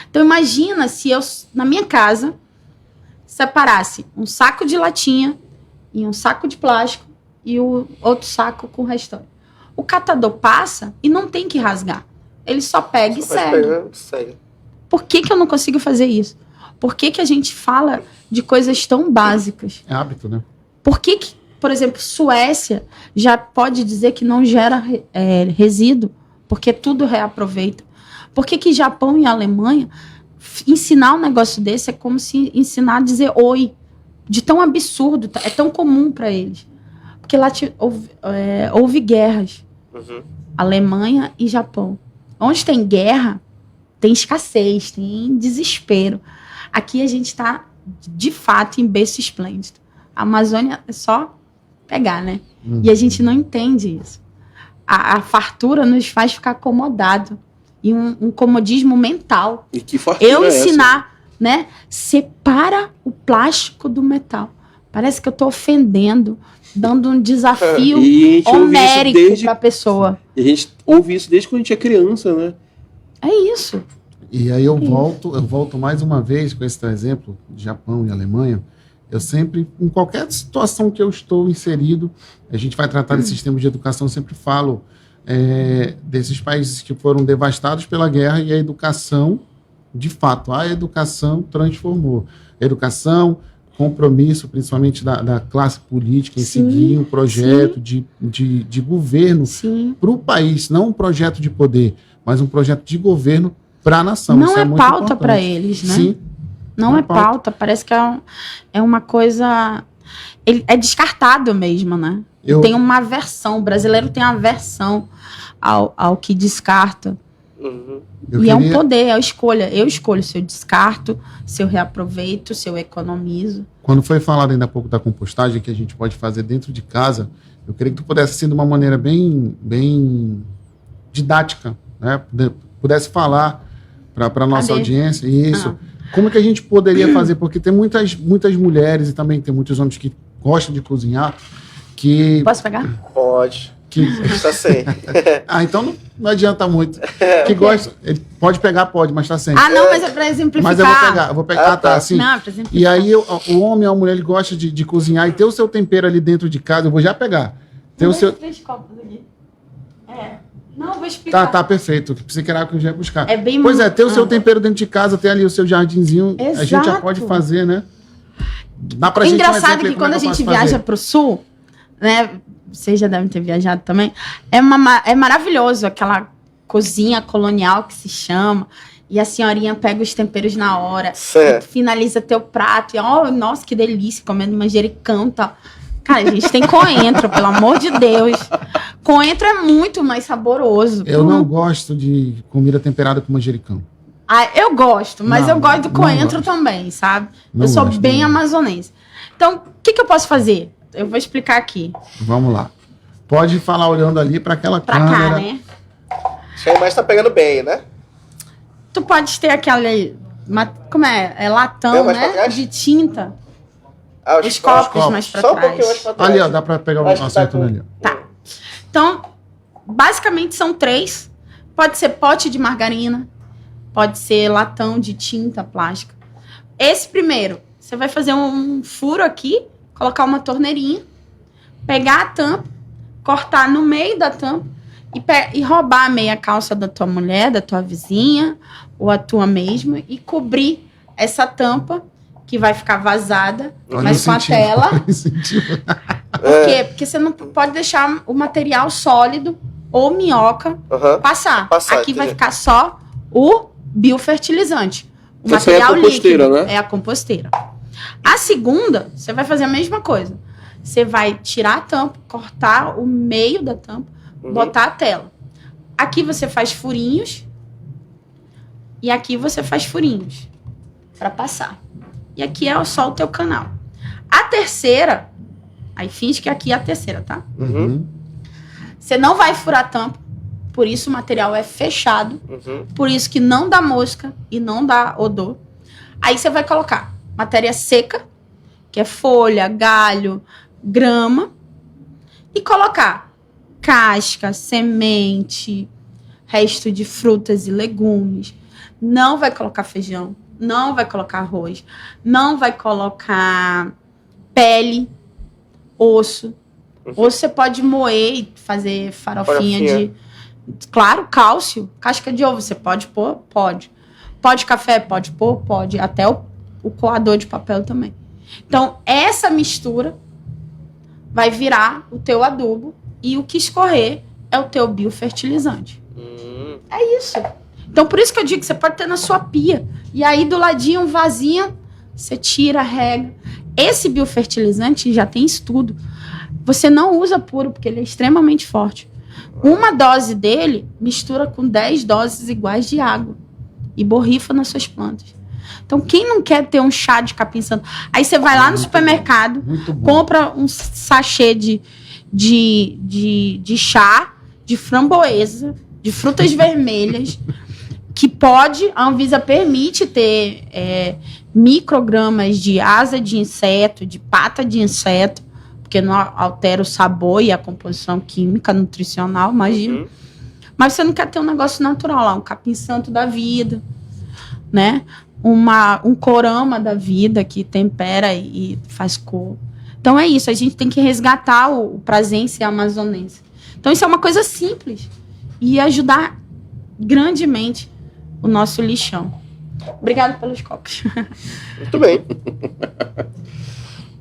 Então, imagina se eu, na minha casa, separasse um saco de latinha e um saco de plástico e o outro saco com o restante. O catador passa e não tem que rasgar. Ele só pega e segue. Por que eu não consigo fazer isso? Por que a gente fala de coisas tão básicas? É hábito, né? Por que, por exemplo, Suécia já pode dizer que não gera resíduo? Porque tudo reaproveita. Por que Japão e Alemanha ensinar um negócio desse é como se ensinar a dizer oi? De tão absurdo, é tão comum para eles. Porque lá houve guerras. Alemanha e Japão. Onde tem guerra, tem escassez, tem desespero. Aqui a gente está, de fato, em berço esplêndido. A Amazônia é só pegar, né? E a gente não entende isso. A fartura nos faz ficar acomodado. E um comodismo mental. E que fartura Eu é essa? ensinar, né? Separa o plástico do metal. Parece que eu estou ofendendo, dando um desafio E a gente ouve isso homérico desde- para a pessoa. E a gente ouve isso desde quando a gente é criança, né? É isso. E aí eu volto mais uma vez com esse teu exemplo de Japão e Alemanha. Eu sempre, em qualquer situação que eu estou inserido, a gente vai tratar desse sistema de educação, eu sempre falo desses países que foram devastados pela guerra e a educação, de fato, a educação transformou. Educação, compromisso, principalmente da classe política, em Sim, seguir um projeto de governo Sim. para o país, não um projeto de poder, mas um projeto de governo para a nação. Não Isso é muito pauta importante. para eles, né? Sim, Não é pauta. Parece que é uma coisa... É descartado mesmo, né? Tem uma aversão. O brasileiro tem uma aversão ao que descarta. Uhum. É um poder, é a escolha. Eu escolho se eu descarto, se eu reaproveito, se eu economizo. Quando foi falado ainda há pouco da compostagem que a gente pode fazer dentro de casa, eu queria que tu pudesse, assim, de uma maneira bem didática, né? Pudesse falar para a nossa Cadê? audiência isso. Como é que a gente poderia fazer? Porque tem muitas mulheres e também tem muitos homens que gostam de cozinhar, que... Posso pegar? Pode. Está sem. Então não adianta muito. Que gosta... Ele pode pegar, pode, mas está sem. Não, mas é para exemplificar. Mas eu vou pegar, tá, assim. Não, é pra exemplificar. E aí o homem ou a mulher ele gosta de cozinhar e ter o seu tempero ali dentro de casa, eu vou já pegar. Ter o seu... 3 copos aqui. Não, vou explicar. Tá, perfeito. Pensei que era que eu já ia buscar. É bem Pois é, ter o seu tempero dentro de casa, ter ali o seu jardinzinho, a gente já Exato. pode fazer, né? Dá pra É gente um engraçado exemplo aí que como quando é a que eu gente posso fazer. viaja pro sul, né? Vocês já devem ter viajado também. É maravilhoso aquela cozinha colonial que se chama. E a senhorinha pega os temperos na hora, Certo. finaliza teu prato. E, nossa, que delícia, comendo manjericão e tal. Cara, a gente tem coentro, pelo amor de Deus. Coentro é muito mais saboroso. Eu não gosto de comida temperada com manjericão. Eu gosto, mas Não, eu gosto do não coentro gosto. também, sabe? Não eu sou gosto, bem não. amazonense. Então, o que eu posso fazer? Eu vou explicar aqui. Vamos lá. Pode falar olhando ali para aquela Pra câmera. cá, né? Acho que a imagem tá pegando bem, né? Tu pode ter aquela... Como é? É latão, Não, mais pra né? trás? De tinta. Ah, Os copos mais pra Só um pouquinho mais trás. pra trás. Ali, ó, dá para pegar o Acho que tá acerto com- ali. Tá. Então, basicamente são 3. Pode ser pote de margarina. Pode ser latão de tinta plástica. Esse primeiro, você vai fazer um furo aqui, colocar uma torneirinha, pegar a tampa, cortar no meio da tampa e roubar a meia calça da tua mulher, da tua vizinha, ou a tua mesma, e cobrir essa tampa, que vai ficar vazada, Olha mas o com a incentivo, tela. olha o incentivo. Por quê? Porque você não pode deixar o material sólido ou minhoca Aham. passar. Passar, Aqui vai entendi. ficar só o biofertilizante. O Essa aí é a material composteira, líquido. né? É a composteira. A segunda, você vai fazer a mesma coisa. Você vai tirar a tampa, cortar o meio da tampa, botar a tela. Aqui você faz furinhos e aqui você faz furinhos para passar. E aqui é só o teu canal. A terceira, aí finge que aqui é a terceira, tá? Uhum. Você não vai furar a tampa, por isso o material é fechado, Uhum. por isso que não dá mosca e não dá odor. Aí você vai colocar matéria seca, que é folha, galho, grama, e colocar casca, semente, resto de frutas e legumes. Não vai colocar feijão, não vai colocar arroz, não vai colocar pele, osso. Ou você pode moer e fazer farofinha de... Claro, cálcio, casca de ovo, você pode pôr? Pode. Pó de café? Pode pôr? Pode. Até o coador de papel também. Então, essa mistura vai virar o teu adubo e o que escorrer é o teu biofertilizante. É isso. Então, por isso que eu digo que você pode ter na sua pia. E aí, do ladinho, vasinha, você tira, rega. Esse biofertilizante já tem estudo. Você não usa puro, porque ele é extremamente forte. Uma dose dele mistura com 10 doses iguais de água e borrifa nas suas plantas. Então, quem não quer ter um chá de capim-santo? Aí você vai lá no supermercado, compra um sachê de chá, de framboesa, de frutas vermelhas, que pode, a Anvisa permite ter microgramas de asa de inseto, de pata de inseto, porque não altera o sabor e a composição química, nutricional, imagina. Mas você não quer ter um negócio natural lá, um capim-santo da vida, né? Um corama da vida que tempera e faz cor. Então é isso, a gente tem que resgatar o prazense amazonense. Então isso é uma coisa simples e ajudar grandemente o nosso lixão. Obrigada pelos copos. Muito bem.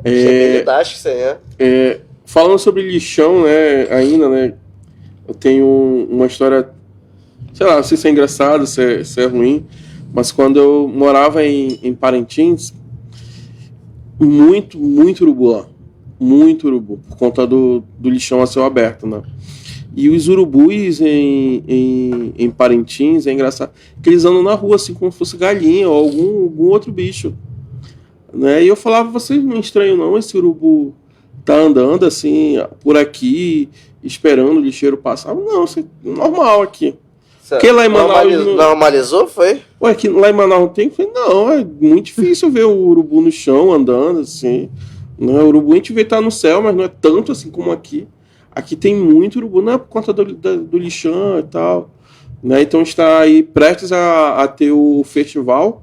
Isso é bem didático, né? Falando sobre lixão, né, ainda, né, eu tenho uma história, sei lá, não sei se é engraçado, se é ruim, mas quando eu morava em Parintins, muito urubu lá. Muito urubu, por conta do lixão a céu aberto, né? E os urubus em Parintins, é engraçado, que eles andam na rua assim como se fosse galinha ou algum outro bicho, né? E eu falava, vocês não estranham não, esse urubu tá andando assim por aqui, esperando o lixeiro passar? Não, isso é normal aqui. Porque lá em Manaus normalizou, foi? Ué, que lá em Manaus não tem? Eu falei, não, é muito difícil ver o urubu no chão andando assim. Não, o urubu a gente vê tá no céu, mas não é tanto assim como aqui. Aqui tem muito urubu, não é por conta do lixão e tal, né? Então está aí prestes a ter o festival,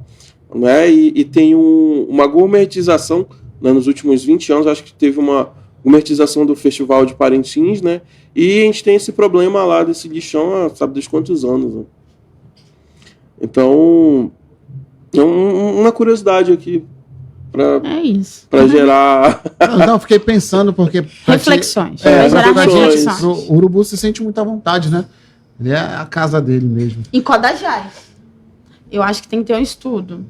né? E tem uma gourmetização, né? Nos últimos 20 anos, acho que teve uma gourmetização do festival de Parintins, né? E a gente tem esse problema lá desse lixão há sabe dos quantos anos, né? Então, é uma curiosidade aqui para gerar... Não, fiquei pensando porque... Reflexões. Vai gerar reflexões. O urubu se sente muito à vontade, né? Ele é a casa dele mesmo. Em Codajás. Eu acho que tem que ter um estudo.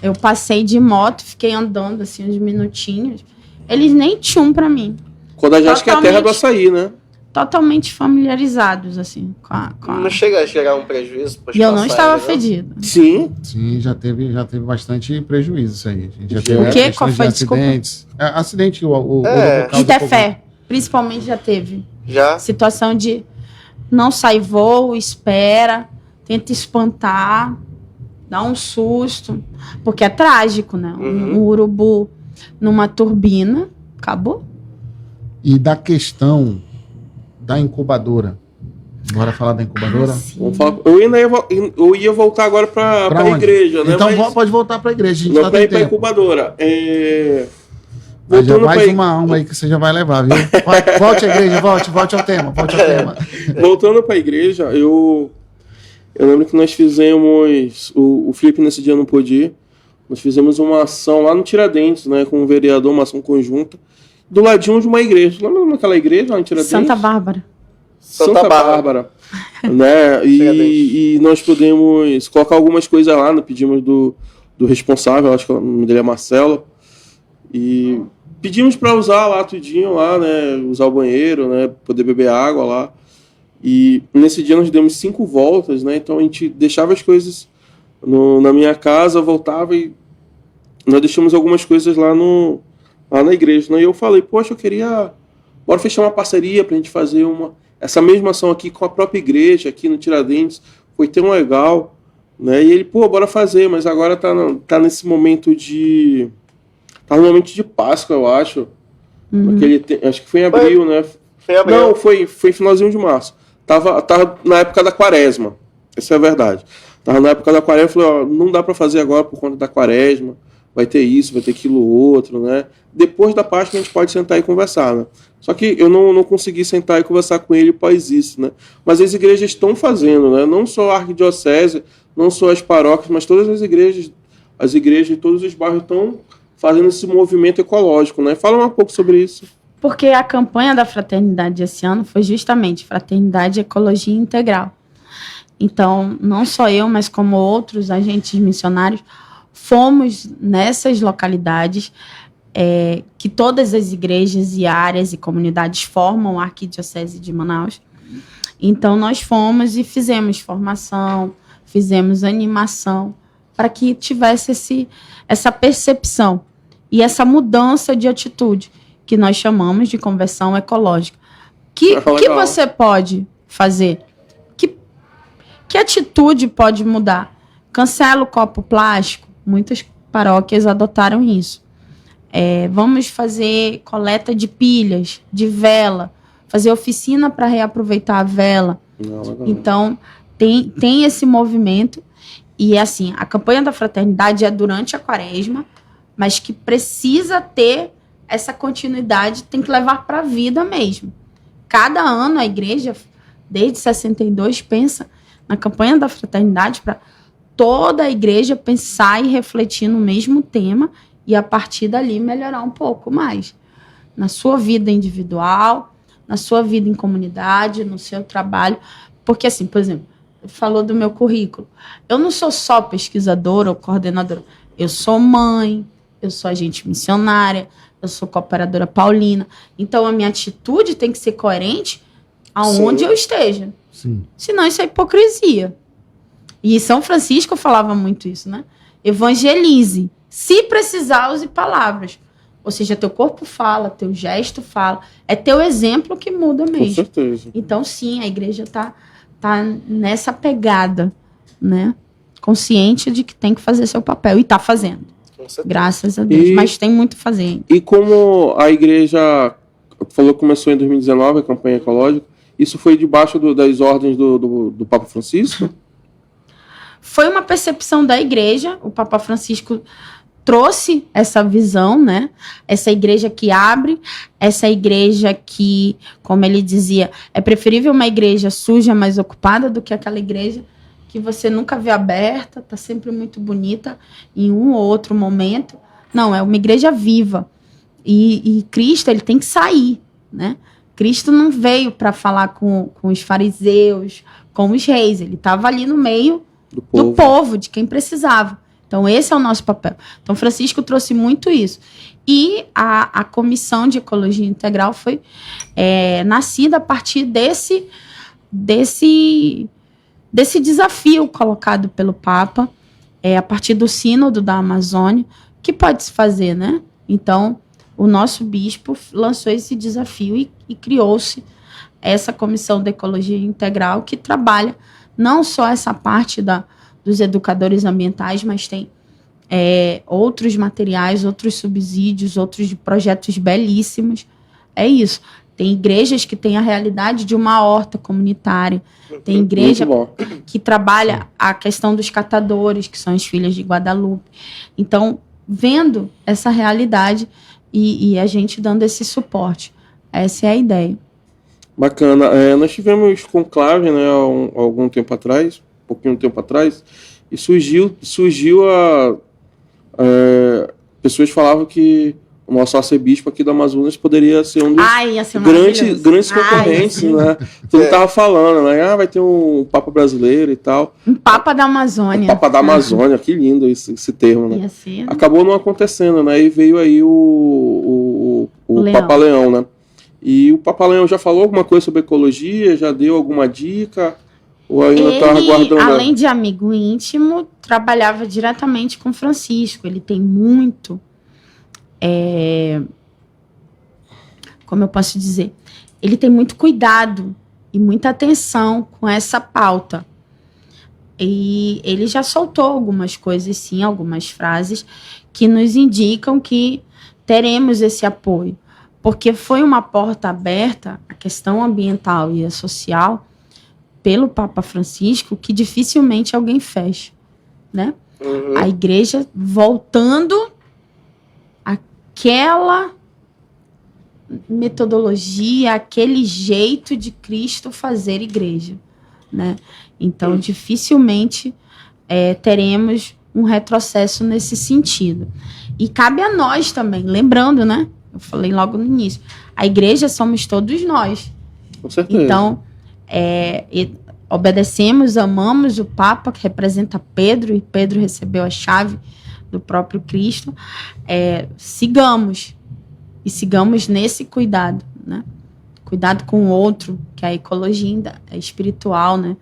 Eu passei de moto, fiquei andando assim uns minutinhos. Eles nem tinham pra mim. Codajás que é a terra do açaí, né? Totalmente familiarizados, assim, com a... Não chega a chegar um prejuízo? E eu não estava fedida. Sim. Sim, já teve bastante prejuízo isso aí. A gente já teve o quê? Qual foi? Acidentes. Acidente, De Tefé, principalmente já teve. Já? Situação de não sai voo, espera, tenta espantar, dá um susto. Porque é trágico, né? Um urubu numa turbina, acabou. E da questão da incubadora. Bora falar da incubadora? Eu ia voltar agora para a igreja, né? Então pode voltar para a igreja. A gente não, para ir para a incubadora. Já mais uma alma aí que você já vai levar, viu? Volte à igreja, volte ao tema. Voltando para a igreja, eu lembro que nós fizemos... O Felipe nesse dia não pôde ir. Nós fizemos uma ação lá no Tiradentes, né? Com o vereador, uma ação conjunta, do ladinho de uma igreja. Lembra daquela igreja lá em Tiradentes? Santa Bárbara. Santa Bárbara. Né? E nós podemos colocar algumas coisas lá, né? Pedimos do responsável, acho que o nome dele é Marcelo, e pedimos para usar lá tudinho, lá, né? Usar o banheiro, né? Poder beber água lá. E nesse dia nós demos 5 voltas, né? Então a gente deixava as coisas na minha casa, voltava e nós deixamos algumas coisas lá na igreja, né? E eu falei, poxa, eu queria... Bora fechar uma parceria pra gente fazer essa mesma ação aqui com a própria igreja, aqui no Tiradentes. Foi tão legal, né? E ele, bora fazer, mas agora tá nesse momento de... Tá no momento de Páscoa, eu acho. Acho que foi em abril, né? Foi em abril. Não, foi finalzinho de março. Tava na época da quaresma. Essa é a verdade. Tava na época da quaresma, eu falei, não dá pra fazer agora por conta da quaresma. Vai ter isso, vai ter aquilo outro, né? Depois da Páscoa a gente pode sentar e conversar, né? Só que eu não consegui sentar e conversar com ele após isso, né? Mas as igrejas estão fazendo, né? Não só a arquidiocese, não só as paróquias, mas todas as igrejas de todos os bairros estão fazendo esse movimento ecológico, né? Fala um pouco sobre isso. Porque a campanha da Fraternidade esse ano foi justamente Fraternidade e Ecologia Integral. Então, não só eu, mas como outros agentes missionários, fomos nessas localidades que todas as igrejas e áreas e comunidades formam a Arquidiocese de Manaus. Então, nós fomos e fizemos formação, fizemos animação, para que tivesse essa percepção e essa mudança de atitude, que nós chamamos de conversão ecológica. Que você pode fazer? Que atitude pode mudar? Cancela o copo plástico? Muitas paróquias adotaram isso. Vamos fazer coleta de pilhas, de vela, fazer oficina para reaproveitar a vela. Então, tem esse movimento. E, assim, a campanha da fraternidade é durante a quaresma, mas que precisa ter essa continuidade, tem que levar para a vida mesmo. Cada ano a igreja, desde 62, pensa na campanha da fraternidade para toda a igreja pensar e refletir no mesmo tema e, a partir dali, melhorar um pouco mais. Na sua vida individual, na sua vida em comunidade, no seu trabalho. Porque, assim, por exemplo, falou do meu currículo. Eu não sou só pesquisadora ou coordenadora. Eu sou mãe, eu sou agente missionária, eu sou cooperadora paulina. Então, a minha atitude tem que ser coerente aonde eu esteja. Sim. Senão, isso é hipocrisia. E São Francisco falava muito isso, né? Evangelize. Se precisar, use palavras. Ou seja, teu corpo fala, teu gesto fala. É teu exemplo que muda mesmo. Com certeza. Então, sim, a igreja tá nessa pegada, né? Consciente de que tem que fazer seu papel. E tá fazendo. Graças a Deus. Mas tem muito a fazer. E como a igreja falou que começou em 2019, a campanha ecológica, isso foi debaixo das ordens do Papa Francisco? Foi uma percepção da igreja. O Papa Francisco trouxe essa visão, né? Essa igreja que abre, essa igreja que, como ele dizia, é preferível uma igreja suja, mas ocupada, do que aquela igreja que você nunca vê aberta, tá sempre muito bonita em um ou outro momento. Não, é uma igreja viva. E Cristo, ele tem que sair, né? Cristo não veio para falar com os fariseus, com os reis. Ele estava ali no meio do povo, de quem precisava. Então, esse é o nosso papel. Então, Francisco trouxe muito isso. E a Comissão de Ecologia Integral foi nascida a partir desse desafio colocado pelo Papa, a partir do Sínodo da Amazônia, que pode se fazer, né? Então, o nosso bispo lançou esse desafio e criou-se essa Comissão de Ecologia Integral, que trabalha não só essa parte dos educadores ambientais, mas tem outros materiais, outros subsídios, outros projetos belíssimos. É isso. Tem igrejas que têm a realidade de uma horta comunitária. Tem igreja que trabalha a questão dos catadores, que são as filhas de Guadalupe. Então, vendo essa realidade e a gente dando esse suporte. Essa é a ideia. Bacana. Nós tivemos conclave, né, há algum tempo atrás, pouquinho tempo atrás, e surgiu pessoas falavam que o nosso arcebispo aqui do Amazonas poderia ser um dos grandes concorrentes, né? Todo mundo tava falando, né? Vai ter um Papa brasileiro e tal. Um Papa da Amazônia. Um Papa da Amazônia, que lindo esse termo, né? Assim, acabou não acontecendo, né? E veio aí o Papa Leão, né? E o Papa Leão já falou alguma coisa sobre ecologia? Já deu alguma dica? Ou ainda está aguardando? Além de amigo íntimo, trabalhava diretamente com Francisco. Ele tem muito... como eu posso dizer? Ele tem muito cuidado e muita atenção com essa pauta. E ele já soltou algumas coisas, sim, algumas frases que nos indicam que teremos esse apoio. Porque foi uma porta aberta, a questão ambiental e a social, pelo Papa Francisco, que dificilmente alguém fecha, né? Uhum. A igreja voltando àquela metodologia, aquele jeito de Cristo fazer igreja, né? Então, dificilmente teremos um retrocesso nesse sentido. E cabe a nós também, lembrando, né? Eu falei logo no início, a igreja somos todos nós. Com certeza. Então, obedecemos, amamos o Papa, que representa Pedro, e Pedro recebeu a chave do próprio Cristo, sigamos nesse cuidado, né? Cuidado com o outro, que a ecologia ainda é espiritual, né?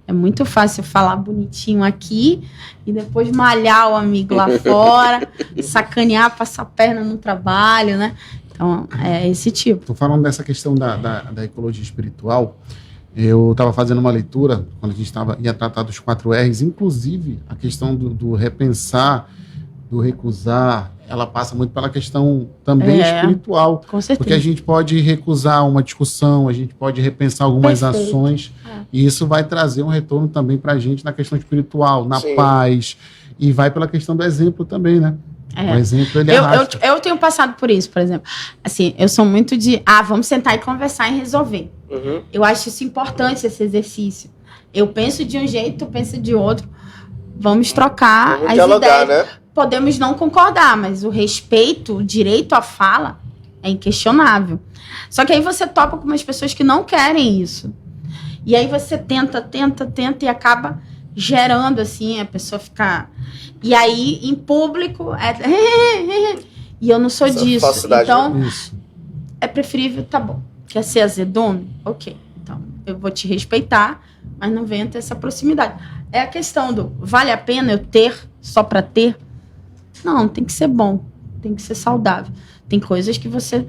É muito fácil falar bonitinho aqui e depois malhar o amigo lá fora, sacanear, passar a perna no trabalho, né? Então, é esse tipo. Estou falando dessa questão da ecologia espiritual. Eu estava fazendo uma leitura, quando a gente ia tratar dos 4 R's, inclusive a questão do repensar, do recusar, ela passa muito pela questão também espiritual. Com certeza. Porque a gente pode recusar uma discussão, a gente pode repensar algumas ações, e isso vai trazer um retorno também para a gente na questão espiritual, na paz, e vai pela questão do exemplo também, né? O exemplo, ele arrasta. Eu tenho passado por isso, por exemplo. Assim, eu sou muito de, vamos sentar e conversar e resolver. Uhum. Eu acho isso importante, esse exercício. Eu penso de um jeito, tu pensa de outro. Vamos trocar as dialogar, ideias. né? Podemos não concordar, mas o respeito, o direito à fala é inquestionável. Só que aí você topa com umas pessoas que não querem isso. E aí você tenta e acaba gerando, assim, a pessoa ficar... E aí, em público, e eu não sou disso. Então, é preferível, tá bom. Quer ser azedume? Ok. Então, eu vou te respeitar, mas não venha ter essa proximidade. É a questão do, vale a pena eu ter só para ter? Não, tem que ser bom. Tem que ser saudável. Tem coisas que você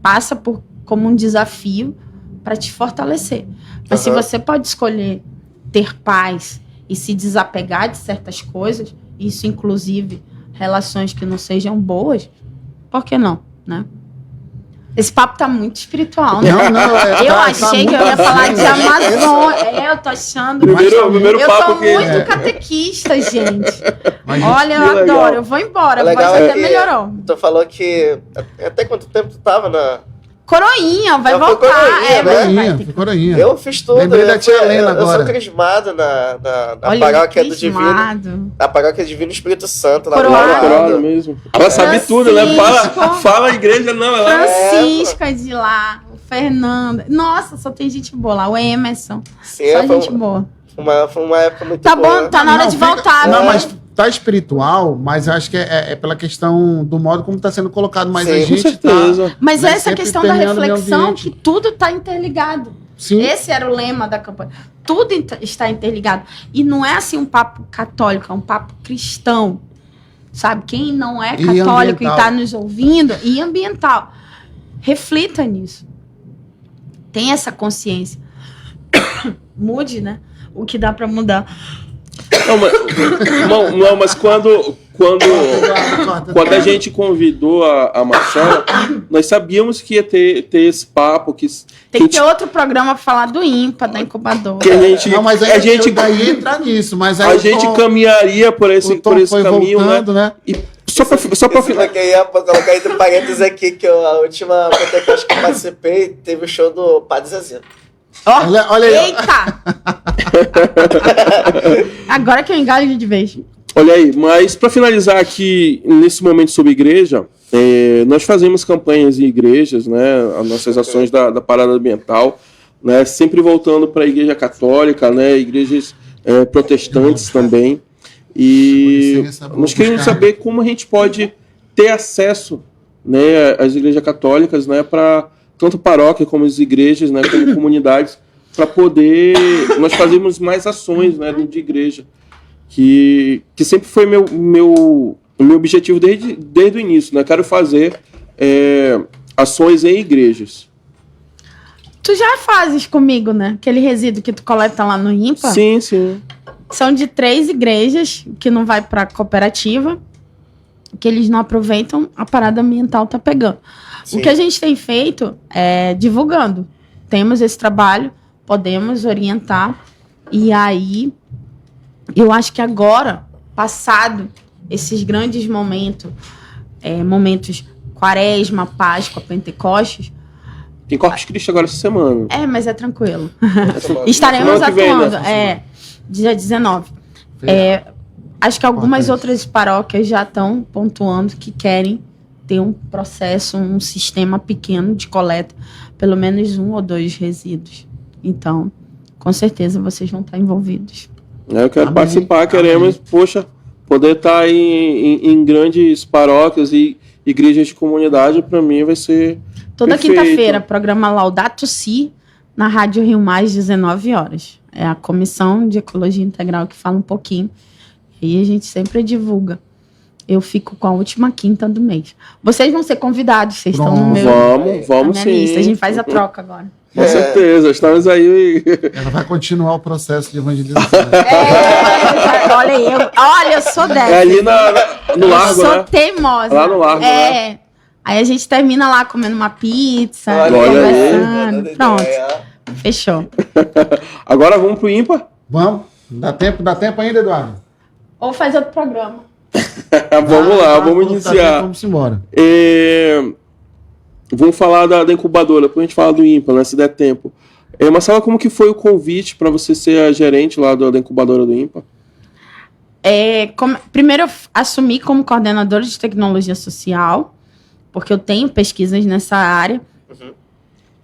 passa como um desafio para te fortalecer. Mas se você pode escolher ter paz e se desapegar de certas coisas, isso inclusive relações que não sejam boas, por que não, né? Esse papo tá muito espiritual, né? Eu achei que eu ia falar de Amazônia. Eu tô achando... Primeiro eu papo tô muito catequista, gente. Olha, eu legal. adoro. Eu vou embora. A voz até melhorou. Tu falou que... Até quanto tempo tu tava na... Coroinha, vai Eu fui voltar. coroinha, Foi coroinha. Eu fiz tudo. Lembrei da tia Helena eu agora. sou crismado na Olha, paróquia do Divino. crismado. A paróquia Divino Espírito Santo. Lá Coroado. do lado. Coroado mesmo. Ela sabe tudo, né? Fala a igreja, não. Ela... Francisca de lá, o Fernando. Nossa, só tem gente boa lá. O Emerson. Sim, Só gente boa. Foi uma época muito Tá boa. bom, tá na hora de voltar. Não, né? mas tá espiritual, mas eu acho que é pela questão do modo como está sendo colocado. Mas Sim, a com gente certeza. Mas né, essa sempre questão da permeando o meio reflexão, ambiente. que tudo está interligado. Sim. Esse era o lema da campanha. Tudo está interligado. E não é assim um papo católico, é um papo cristão. Sabe? Quem não é E católico e ambiental. está nos ouvindo, e ambiental. Reflita nisso. Tenha essa consciência. Mude, né? O que dá para mudar. Mas quando a gente convidou a Marcela, nós sabíamos que ia ter esse papo. Tem que ter outro programa para falar do IMPA, da incubadora. Que a gente, Não, mas aí a gente, eu ia entrar nisso, mas aí a o gente Tom- caminharia por esse o Tom foi caminho, voltando, né? E só pra Eu ia colocar entre parênteses aqui que a última Pentecoste que eu participei teve o show do Padre Zezinho. Olha aí. Eita! Agora que eu engalho de vez. Olha aí, mas para finalizar aqui, nesse momento sobre igreja, nós fazemos campanhas em igrejas, né, as nossas ações da parada ambiental, né, sempre voltando para a igreja católica, né, igrejas protestantes também, e nós queremos saber como a gente pode ter acesso, né, às igrejas católicas, né, para tanto paróquia como as igrejas, né, como comunidades, para poder nós fazermos mais ações, né, de igreja. Que sempre foi meu objetivo desde o início, né? Quero fazer ações em igrejas. Tu já fazes comigo, né? Aquele resíduo que tu coleta lá no IMPA. Sim, sim. São de 3 igrejas, que não vai pra cooperativa, que eles não aproveitam, a parada ambiental tá pegando. Sim. O que a gente tem feito é divulgando. Temos esse trabalho, podemos orientar, e aí... Eu acho que agora, passado esses grandes momentos, momentos Quaresma, Páscoa, Pentecostes... Tem Corpus Christi agora essa semana. Mas é tranquilo. Semana Estaremos que vem, atuando, né? dia 19. Acho que algumas outras paróquias já estão pontuando que querem ter um processo, um sistema pequeno de coleta, pelo menos 1 ou 2 resíduos. Então, com certeza vocês vão estar envolvidos. Eu quero Amém. participar, queremos, poxa, poder estar aí em grandes paróquias e igrejas de comunidade, para mim vai ser Toda perfeito. quinta-feira, programa Laudato Si, na Rádio Rio Mais, 19 horas. É a Comissão de Ecologia Integral que fala um pouquinho. E a gente sempre divulga. Eu fico com a última quinta do mês. Vocês vão ser convidados, vocês estão no meu... Vamos na sim. minha lista. A gente faz a troca agora. Com certeza, estamos aí. Ela vai continuar o processo de evangelização. Olha aí, eu sou dessa. É ali no largo, eu sou né? teimosa. Lá no largo, né? Aí a gente termina lá comendo uma pizza, Olha aí. conversando. Pronto, fechou. Agora vamos pro ímpar? Vamos? Dá tempo ainda, Eduardo? Ou faz outro programa. Vamos lá, vamos iniciar. Vamos embora. Vamos falar da incubadora, depois a gente fala do ímpar, né, se der tempo. Marcela, como que foi o convite para você ser a gerente lá da incubadora do ímpar? Primeiro eu assumi como coordenadora de tecnologia social, porque eu tenho pesquisas nessa área. Uhum.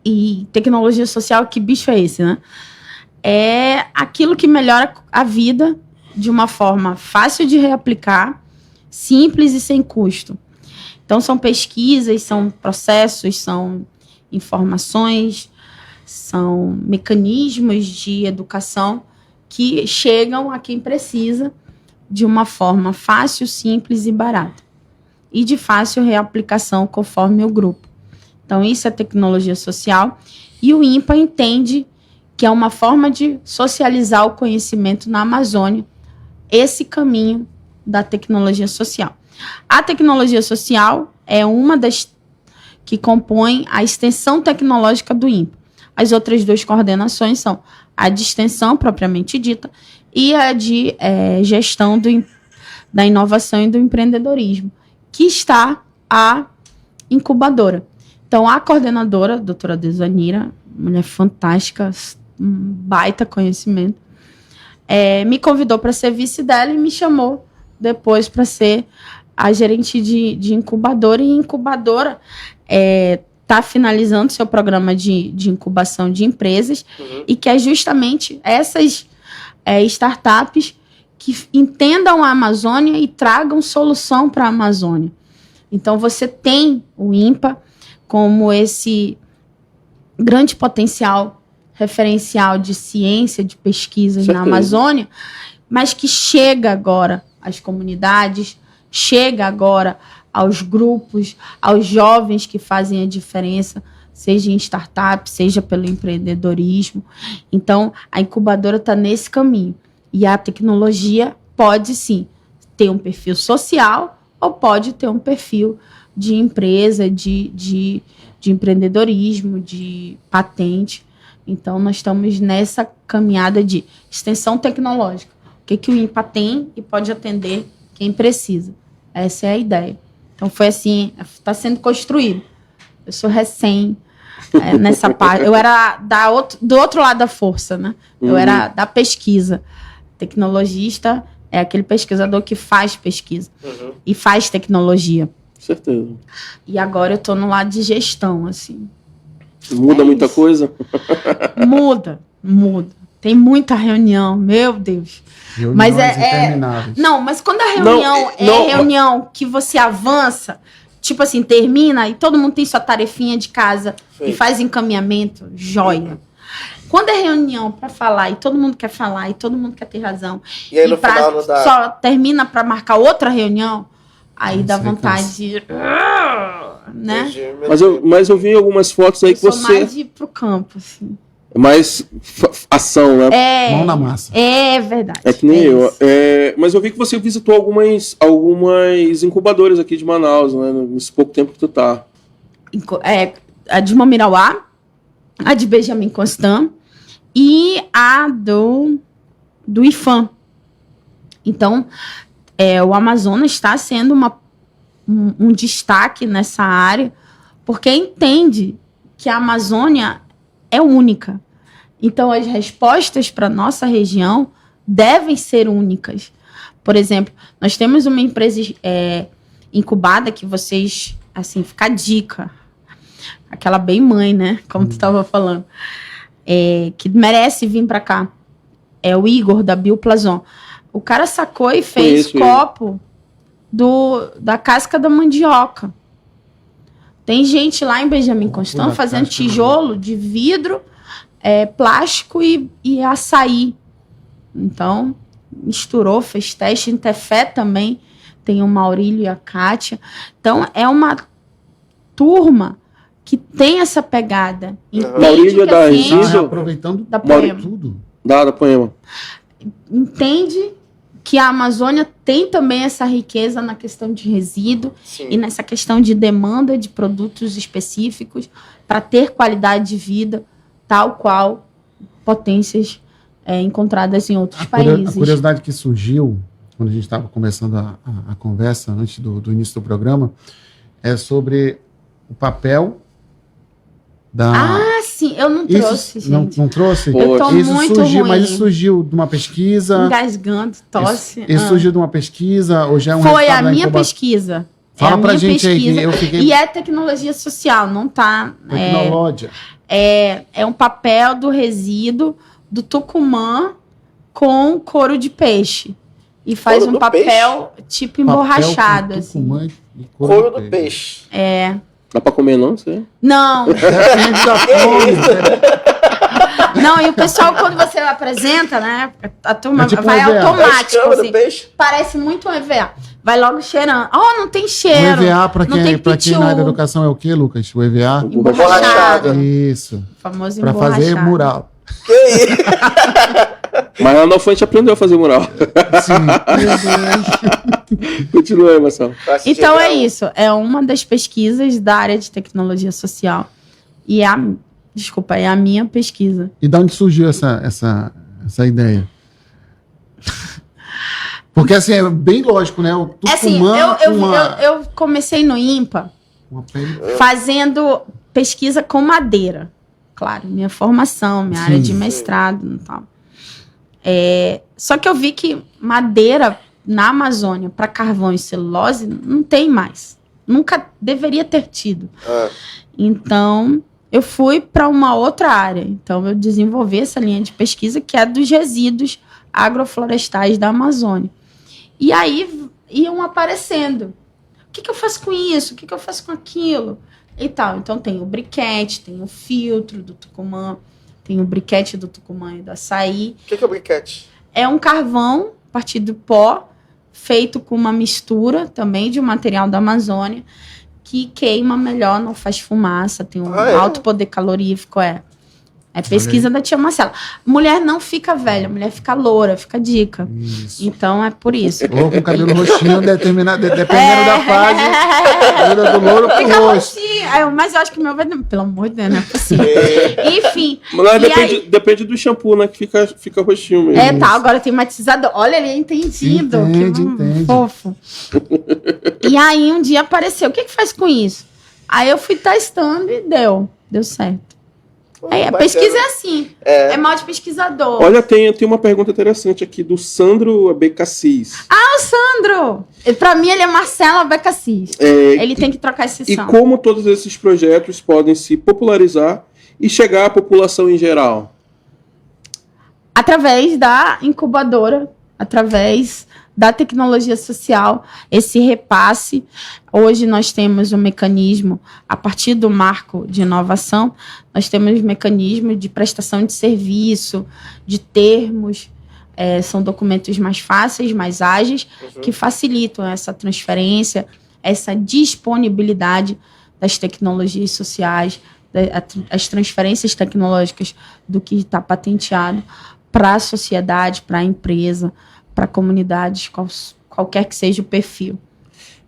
E tecnologia social, que bicho é esse, né? É aquilo que melhora a vida de uma forma fácil de reaplicar, simples e sem custo. Então, são pesquisas, são processos, são informações, são mecanismos de educação que chegam a quem precisa de uma forma fácil, simples e barata. E de fácil reaplicação conforme o grupo. Então, isso é tecnologia social. E o INPA entende que é uma forma de socializar o conhecimento na Amazônia, esse caminho da tecnologia social. A tecnologia social é uma das que compõe a extensão tecnológica do INPA. As outras duas coordenações são a de extensão, propriamente dita, e a de gestão da inovação e do empreendedorismo, que está a incubadora. Então, a coordenadora, a doutora Desanira, mulher fantástica, um baita conhecimento, me convidou para ser vice dela e me chamou depois para ser a gerente de incubadora. E incubadora está finalizando seu programa de incubação de empresas, e que é justamente essas startups que entendam a Amazônia e tragam solução para a Amazônia. Então, você tem o INPA como esse grande potencial referencial de ciência, de pesquisas na Amazônia, mas que chega agora às comunidades, chega agora aos grupos, aos jovens que fazem a diferença, seja em startup, seja pelo empreendedorismo. Então, a incubadora está nesse caminho. E a tecnologia pode, sim, ter um perfil social ou pode ter um perfil de empresa, de empreendedorismo, de patente. Então, nós estamos nessa caminhada de extensão tecnológica. O que o INPA tem e pode atender quem precisa. Essa é a ideia. Então, foi assim, está sendo construído. Eu sou recém nessa parte. Eu era do outro lado da força, né? Eu era da pesquisa. Tecnologista é aquele pesquisador que faz pesquisa e faz tecnologia. Certeza. E agora eu estou no lado de gestão, assim. Muda muita coisa? Muda. Tem muita reunião, meu Deus. Reuniões intermináveis. Não, mas quando a reunião reunião que você avança, tipo assim, termina e todo mundo tem sua tarefinha de casa e faz encaminhamento, joia. Quando é reunião para falar e todo mundo quer falar e todo mundo quer ter razão, e aí no final não dá. Só termina para marcar outra reunião, aí dá vontade de... né? Mas eu vi algumas fotos aí que você... Eu sou mais de ir pro campo, assim. Mais ação, né? Mão na massa. É verdade. É que nem eu. Mas eu vi que você visitou algumas incubadoras aqui de Manaus, né? Nesse pouco tempo que tu tá. A de Momirauá, a de Benjamin Constant e a do IFAM. Então, o Amazonas está sendo um destaque nessa área, porque entende que a Amazônia é única. Então, as respostas para a nossa região devem ser únicas. Por exemplo, nós temos uma empresa incubada que vocês, assim, fica a dica. Aquela bem mãe, né? Como tu estava falando. Que merece vir para cá. É o Igor, da Bioplazon. O cara sacou e fez copo da casca da mandioca. Tem gente lá em Benjamin Constant fazendo tijolo de vidro, plástico e açaí. Então, misturou, fez teste. Em Tefé também tem o Maurílio e a Kátia. Então, é uma turma que tem essa pegada. Maurílio da Resíduo. Aproveitando da Poema. tudo. Da Poema. Entende que a Amazônia tem também essa riqueza na questão de resíduo. Sim. E nessa questão de demanda de produtos específicos para ter qualidade de vida, tal qual potências encontradas em outros países. A curiosidade que surgiu quando a gente estava começando a conversa, antes do início do programa, é sobre o papel da... sim, eu não trouxe, gente. Não trouxe? Eu tô muito ruim. Mas isso surgiu de uma pesquisa... Engasgando, tosse. Isso surgiu de uma pesquisa ou já é um Foi a minha pesquisa. Fala pra gente aí, que eu fiquei... E é tecnologia social, não tá... Tecnológia. É um papel do resíduo do Tucumã com couro de peixe. E faz um papel tipo emborrachado, assim. Couro do peixe. Dá pra comer, não? Você? Não. Não, e o pessoal, quando você apresenta, né? A turma tipo vai automático. Assim, peixe. parece muito um EVA. Vai logo cheirando. Oh, não tem cheiro. O EVA, pra quem na área da educação, é o quê, Lucas? O EVA? Emborrachado. Isso. O famoso pra emborrachado. fazer mural. Que isso? Mas lá na UFAM aprendeu a fazer mural. Sim. Continua aí, Marcelo. Então é isso. É uma das pesquisas da área de tecnologia social. E é a minha pesquisa. E de onde surgiu essa ideia? Porque assim, é bem lógico, né? O Tucumã eu comecei no IMPA fazendo pesquisa com madeira. Claro, minha formação, minha área de mestrado e tal. Só que eu vi que madeira na Amazônia para carvão e celulose não tem mais. Nunca deveria ter tido. Então, eu fui para uma outra área. Então, eu desenvolvi essa linha de pesquisa que é dos resíduos agroflorestais da Amazônia. E aí iam aparecendo. O que eu faço com isso? O que eu faço com aquilo? E tal. Então, tem o briquete, tem o filtro do Tucumã, tem o briquete do Tucumã e do açaí. O que é o briquete? É um carvão a partir do pó, feito com uma mistura também de um material da Amazônia, que queima melhor, não faz fumaça, tem um alto poder calorífico, É pesquisa da tia Marcela. Mulher não fica velha, mulher fica loura, fica dica. Isso. Então é por isso. Ou com o cabelo roxinho, dependendo da fase. Do louro pro fica roxo. roxinho. Mas eu acho que o meu vai... Pelo amor de Deus, não é possível. Enfim. Mas depende do shampoo, né? Que fica roxinho mesmo. Tá, agora tem matizador. Olha, ele é entendido. Entende. Fofo. E aí um dia apareceu. O que faz com isso? Aí eu fui testando e deu certo. A pesquisa é assim. É mal de pesquisador. Olha, tem uma pergunta interessante aqui do Sandro Abecassis. O Sandro! Pra mim, ele é Marcelo Abecassis. Ele tem que trocar esse som. E como todos esses projetos podem se popularizar e chegar à população em geral? Através da incubadora, através da tecnologia social, esse repasse. Hoje nós temos um mecanismo, a partir do marco de inovação, nós temos mecanismos de prestação de serviço, de termos, são documentos mais fáceis, mais ágeis, que facilitam essa transferência, essa disponibilidade das tecnologias sociais, as transferências tecnológicas do que está patenteado para a sociedade, para a empresa, para comunidades, qualquer que seja o perfil.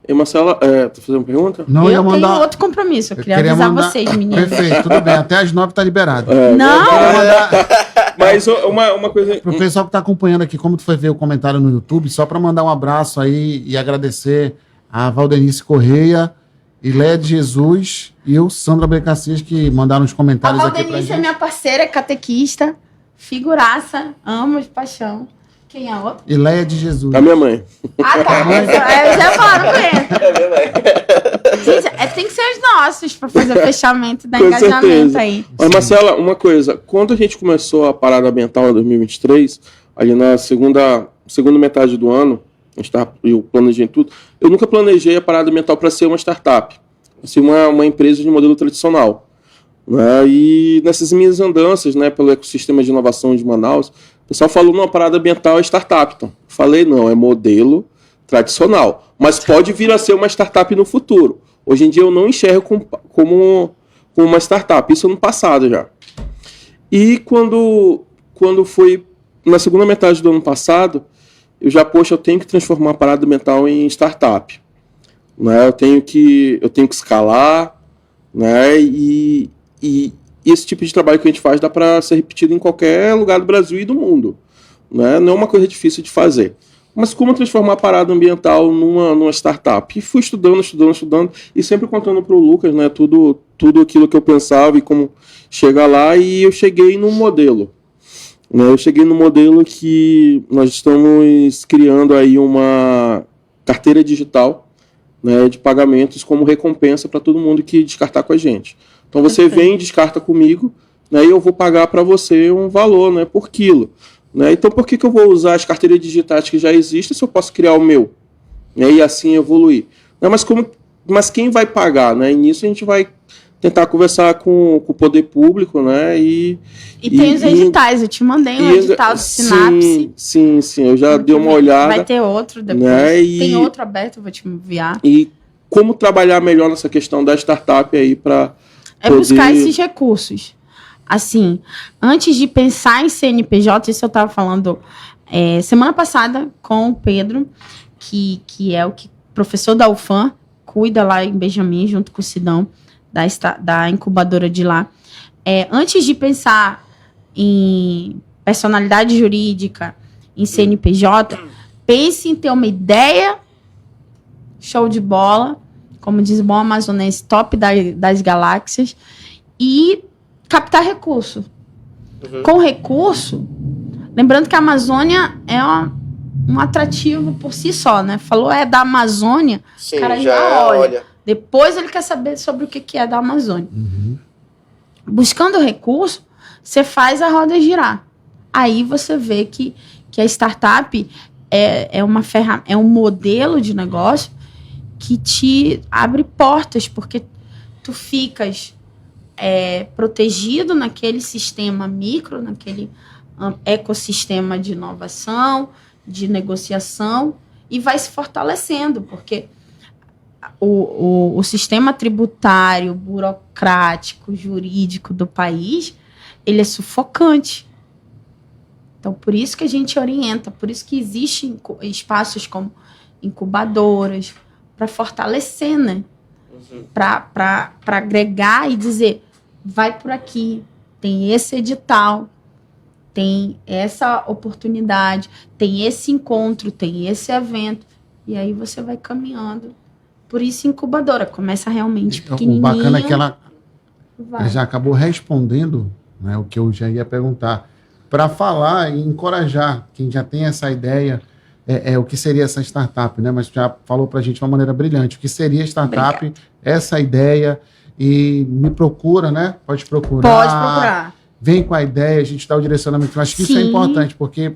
E Marcela, tá fazendo uma pergunta? Não, eu tenho outro compromisso, eu queria avisar vocês, meninas. Perfeito, tudo bem, até às 9 tá liberado. Não! Mas uma coisa... Pro pessoal que tá acompanhando aqui, como tu foi ver o comentário no YouTube, só para mandar um abraço aí e agradecer a Valdenice Correia, Iléia de Jesus e o Sandro Abecassis, que mandaram os comentários aqui pra gente. A Valdenice é minha parceira, catequista, figuraça, amo de paixão. Quem é outro? Iléia de Jesus. A minha mãe. Tá. Eu já falo com ele. É minha mãe. Gente, tem que ser os nossos para fazer o fechamento da Com engajamento certeza. aí. Mas, Marcela, uma coisa. Quando a gente começou a parada ambiental em 2023, ali na segunda segunda metade do ano, eu planejei tudo. Eu nunca planejei a Parada Ambiental para ser uma startup, ser uma empresa de modelo tradicional. Né? E nessas minhas andanças, né, pelo ecossistema de inovação de Manaus, o pessoal falou, não, a Parada Ambiental é startup. Então, falei, não, é modelo tradicional, mas pode vir a ser uma startup no futuro. Hoje em dia eu não enxergo como uma startup, isso no passado já. E quando foi na segunda metade do ano passado, eu tenho que transformar a Parada Ambiental em startup. Né? Eu tenho que escalar, né? E esse tipo de trabalho que a gente faz dá para ser repetido em qualquer lugar do Brasil e do mundo. Né? Não é uma coisa difícil de fazer. Mas como transformar a Parada Ambiental numa startup? E fui estudando, e sempre contando para o Lucas, né, tudo aquilo que eu pensava e como chegar lá, e eu cheguei num modelo. Né, eu cheguei num modelo que nós estamos criando aí uma carteira digital, né, de pagamentos como recompensa para todo mundo que descartar com a gente. Então você vem e descarta comigo, né, e eu vou pagar para você um valor, né, por quilo. Né? Então, por que eu vou usar as carteiras digitais que já existem se eu posso criar o meu? Né? E assim evoluir. Né? Mas quem vai pagar? Né? E nisso a gente vai tentar conversar com o poder público. Né? E tem os editais, eu te mandei um edital do Sinapse. Sim, eu já dei uma olhada. Vai ter outro depois. Né? Tem outro aberto, eu vou te enviar. E como trabalhar melhor nessa questão da startup aí para poder... buscar esses recursos. Assim, antes de pensar em CNPJ, isso eu estava falando semana passada com o Pedro, que é o professor da UFAM, cuida lá em Benjamin, junto com o Sidão, da incubadora de lá. Antes de pensar em personalidade jurídica, em CNPJ, pense em ter uma ideia, show de bola, como diz o bom amazonense, top das galáxias, e captar recurso. Com recurso, lembrando que a Amazônia é um atrativo por si só, né? Falou da Amazônia, sim, o cara já olha. Depois ele quer saber sobre o que é da Amazônia. Buscando recurso, você faz a roda girar. Aí você vê que a startup é um modelo de negócio que te abre portas, porque tu ficas protegido naquele sistema micro, naquele ecossistema de inovação, de negociação, e vai se fortalecendo, porque o sistema tributário, burocrático, jurídico do país, ele é sufocante. Então, por isso que a gente orienta, por isso que existem espaços como incubadoras, para fortalecer, né? Para agregar e dizer, vai por aqui, tem esse edital, tem essa oportunidade, tem esse encontro, tem esse evento, e aí você vai caminhando. Por isso, incubadora, começa realmente pequenininho. O bacana é que ela já acabou respondendo, né, o que eu já ia perguntar, para falar e encorajar quem já tem essa ideia, o que seria essa startup, né? Mas já falou para a gente de uma maneira brilhante. O que seria startup, obrigado. Essa ideia, e me procura, né? Pode procurar. Pode procurar. Vem com a ideia, a gente dá o direcionamento. Acho que Sim. Isso é importante, porque...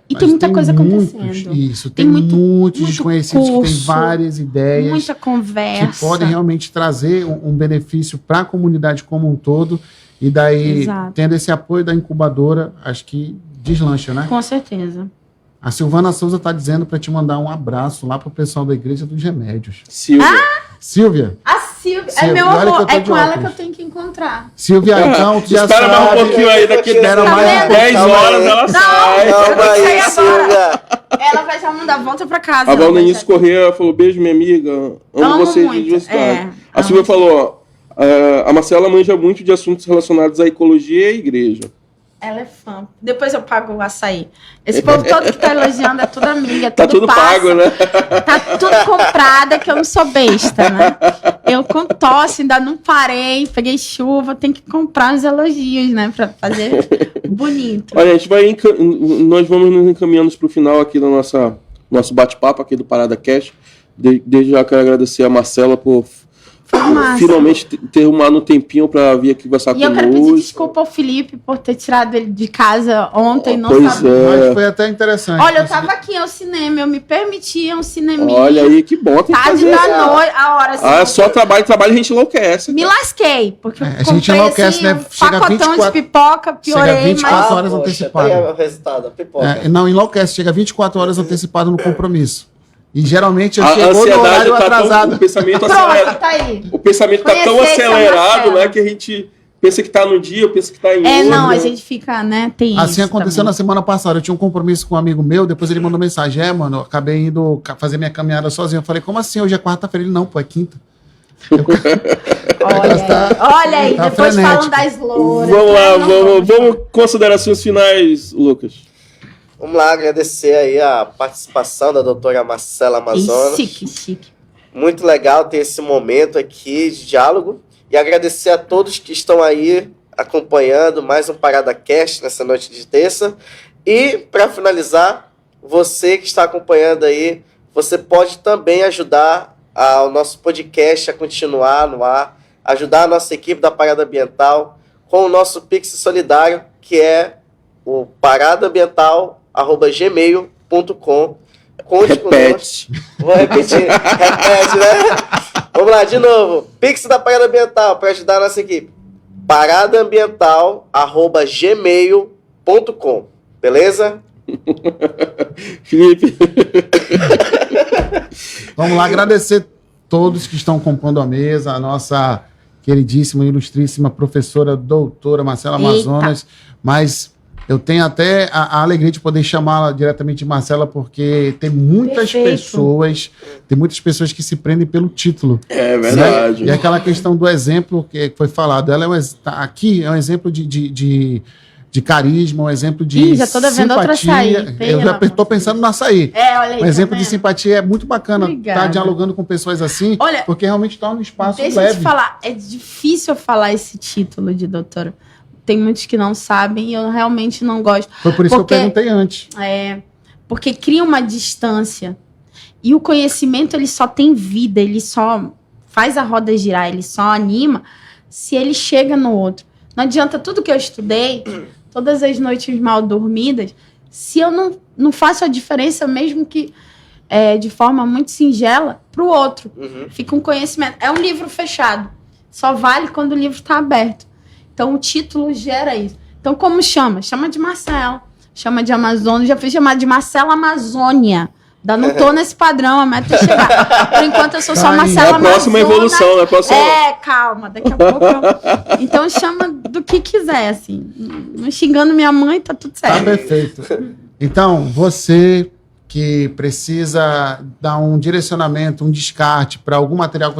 e tem muita coisa acontecendo. Isso, tem muitos desconhecidos que têm várias ideias. Muita conversa. Que podem realmente trazer um benefício para a comunidade como um todo. E daí, Exato. Tendo esse apoio da incubadora, acho que deslancha, né? Com certeza. A Silvana Souza está dizendo para te mandar um abraço lá pro pessoal da Igreja dos Remédios. Silvia. A Silvia. É meu avô. É com ela que eu tenho que encontrar. Silvia, então, tu já espera mais um pouquinho aí. Daqui mais 10 horas ela sai. Calma aí, Silvia. Ela vai já mandar volta para casa. A Valnenice Corrêa falou, beijo, minha amiga. Amo vocês de diversidade. A Silvia falou, a Marcela manja muito de assuntos relacionados à ecologia e à igreja. Ela é fã. Depois eu pago o açaí. Esse povo todo que tá elogiando é tudo amiga, tá tudo pago, né? Tá tudo comprado, que eu não sou besta, né? Eu com tosse, ainda não parei, peguei chuva, tenho que comprar uns elogios, né? Pra fazer bonito. Olha, a gente nós vamos nos encaminhando pro final aqui do nosso bate-papo aqui do Parada Cast. Desde já quero agradecer a Marcela por Foi massa. Finalmente ter um tempinho pra vir aqui conversar conosco. E eu quero pedir desculpa ao Felipe por ter tirado ele de casa ontem, não Pois sabia. Mas foi até interessante. Olha, eu tava aqui ao cinema, eu me permitia um cineminha. Olha aí, que bom. Tem que Tarde fazer. da noite, a hora assim. Ah, só trabalho, a gente enlouquece. Me lasquei, porque eu a gente comprei enlouquece, assim, né? um Chega pacotão 24 de pipoca, piorei, chega 24 mas... horas antecipado. Aí é o resultado, a pipoca. Não, enlouquece, chega 24 horas antecipado no compromisso. E geralmente eu A chego no ansiedade horário tá atrasado. o pensamento Pronto, acelera. tá aí. O pensamento tá tão Conhecer esse acelerado, Marcelo. né? Que a gente pensa que tá num dia, pensa que tá em outro. Não, a gente fica, né, tem Assim isso aconteceu também. na semana passada. Eu tinha um compromisso com um amigo meu, depois ele mandou mensagem. Mano, eu acabei indo fazer minha caminhada sozinho. Eu falei, como assim? Hoje é quarta-feira? Ele, não, pô, é quinta. Olha aí, tá depois falam frenético. das louras. Vamos lá, né? vamos considerações finais, Lucas. Vamos lá agradecer aí a participação da doutora Marcela Amazonas. Chique. Muito legal ter esse momento aqui de diálogo. E agradecer a todos que estão aí acompanhando mais um Parada Cast nessa noite de terça. E, para finalizar, você que está acompanhando aí, você pode também ajudar o nosso podcast a continuar no ar, ajudar a nossa equipe da Parada Ambiental com o nosso Pix solidário, que é o paradaambiental@gmail.com. Conte conosco. Repete. Vou repetir. Repete, né? Vamos lá, de novo. Pix da Parada Ambiental para ajudar a nossa equipe. paradaambiental@gmail.com. Beleza? Felipe. Vamos lá, agradecer todos que estão compondo a mesa, a nossa queridíssima, ilustríssima professora, doutora Marcela Amazonas, mas eu tenho até a alegria de poder chamá-la diretamente de Marcela, porque tem muitas pessoas que se prendem pelo título. É verdade. E aquela questão do exemplo que foi falado, ela aqui é um exemplo de carisma, um exemplo de já tô devendo outra açaí. Eu já estou pensando no açaí. Olha aí, Um exemplo tá de vendo? simpatia. É muito bacana Obrigada. estar dialogando com pessoas assim, Olha, porque realmente torna um espaço Deixa eu leve. te falar, é difícil eu falar esse título de doutora. Tem muitos que não sabem e eu realmente não gosto. Foi por isso que eu perguntei antes. Porque cria uma distância. E o conhecimento, ele só tem vida, ele só faz a roda girar, ele só anima se ele chega no outro. Não adianta tudo que eu estudei, todas as noites mal dormidas, se eu não faço a diferença, mesmo que de forma muito singela, para o outro. Fica um conhecimento. É um livro fechado. Só vale quando o livro está aberto. Então, o título gera isso. Então, como chama? Chama de Marcelo. Chama de Amazônia. Já fui chamada de Marcela Amazônia. Ainda não tô nesse padrão, a meta é chegar. Por enquanto, eu sou só Marcela É a próxima Amazônia. evolução, né? Calma. Daqui a pouco Então, chama do que quiser, assim. Não xingando minha mãe, tá tudo certo. Tá perfeito. Então, você que precisa dar um direcionamento, um descarte para algum material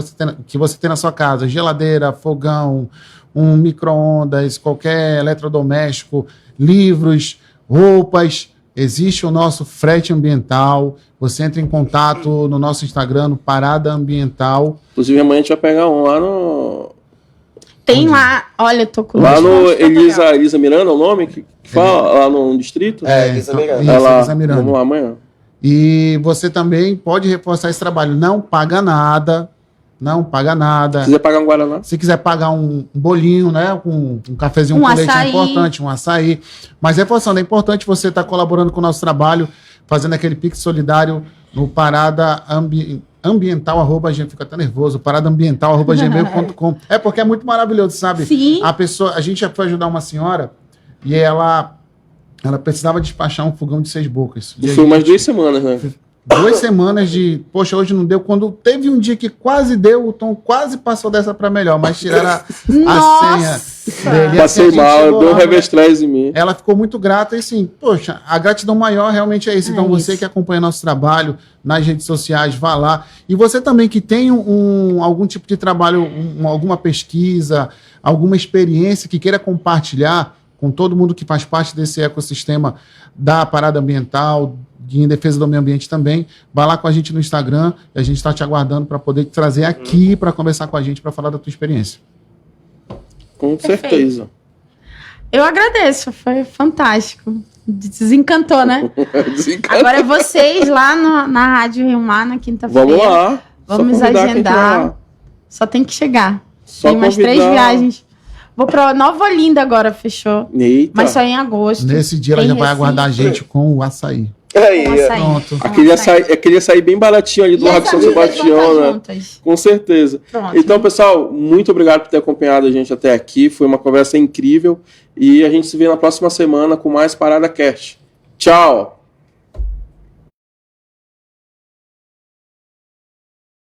que você tem na sua casa, geladeira, fogão, um micro-ondas, qualquer eletrodoméstico, livros, roupas, existe o nosso frete ambiental. Você entra em contato no nosso Instagram, no Parada Ambiental. Inclusive, amanhã a gente vai pegar um lá no... Tem lá, olha, eu tô com Lá no Elisa. Elisa Miranda, é o nome que fala, lá no distrito? Elisa Miranda. Isso, É lá, Elisa Miranda. vamos lá amanhã. E você também pode reforçar esse trabalho. Não paga nada. Não paga nada. Se quiser pagar um Guaraná. Se quiser pagar um bolinho, né? Um cafezinho com leite é importante, um açaí. Mas reforçando, é importante você estar colaborando com o nosso trabalho, fazendo aquele Pix solidário no Parada Ambiental, fico até nervoso, paradaambiental@gmail.com. É porque é muito maravilhoso, sabe? Sim. A gente já foi ajudar uma senhora e ela precisava despachar um fogão de 6 bocas. E a Foi gente- umas 2 semanas, né? 2 semanas de, poxa, hoje não deu. Quando teve um dia que quase deu, o Tom quase passou dessa para melhor, mas tiraram a senha Nossa! dele. E assim, a Passei gente mal, chegou deu um lá, né? revestrez em mim. Ela ficou muito grata e assim, poxa, a gratidão maior realmente é isso. Então, você isso. que acompanha nosso trabalho nas redes sociais, vá lá. E você também que tem algum tipo de trabalho, alguma pesquisa, alguma experiência que queira compartilhar com todo mundo que faz parte desse ecossistema da Parada Ambiental, em defesa do meio ambiente também, vai lá com a gente no Instagram e a gente está te aguardando para poder te trazer aqui para conversar com a gente, para falar da tua experiência. Com Perfeito. certeza. Eu agradeço, foi fantástico. Desencantou, né? Desencanta. Agora é vocês lá na Rádio Rio Mar, na quinta-feira. Vamos lá. Só Vamos convidar que a gente agendar. vai lá. Só tem que chegar. Só tem mais 3 viagens. Vou pra Nova Olinda agora, fechou. Eita. Mas só em agosto. Nesse dia ela Em já vai Recife. aguardar a gente com o açaí. Aí, Com ó. açaí. Pronto. Com Aquele açaí bem baratinho ali do E Lago as São amigas vão Sebastião, estar né? juntas. Com certeza. Pronto. Então, pessoal, muito obrigado por ter acompanhado a gente até aqui. Foi uma conversa incrível. E a gente se vê na próxima semana com mais Parada Cast. Tchau!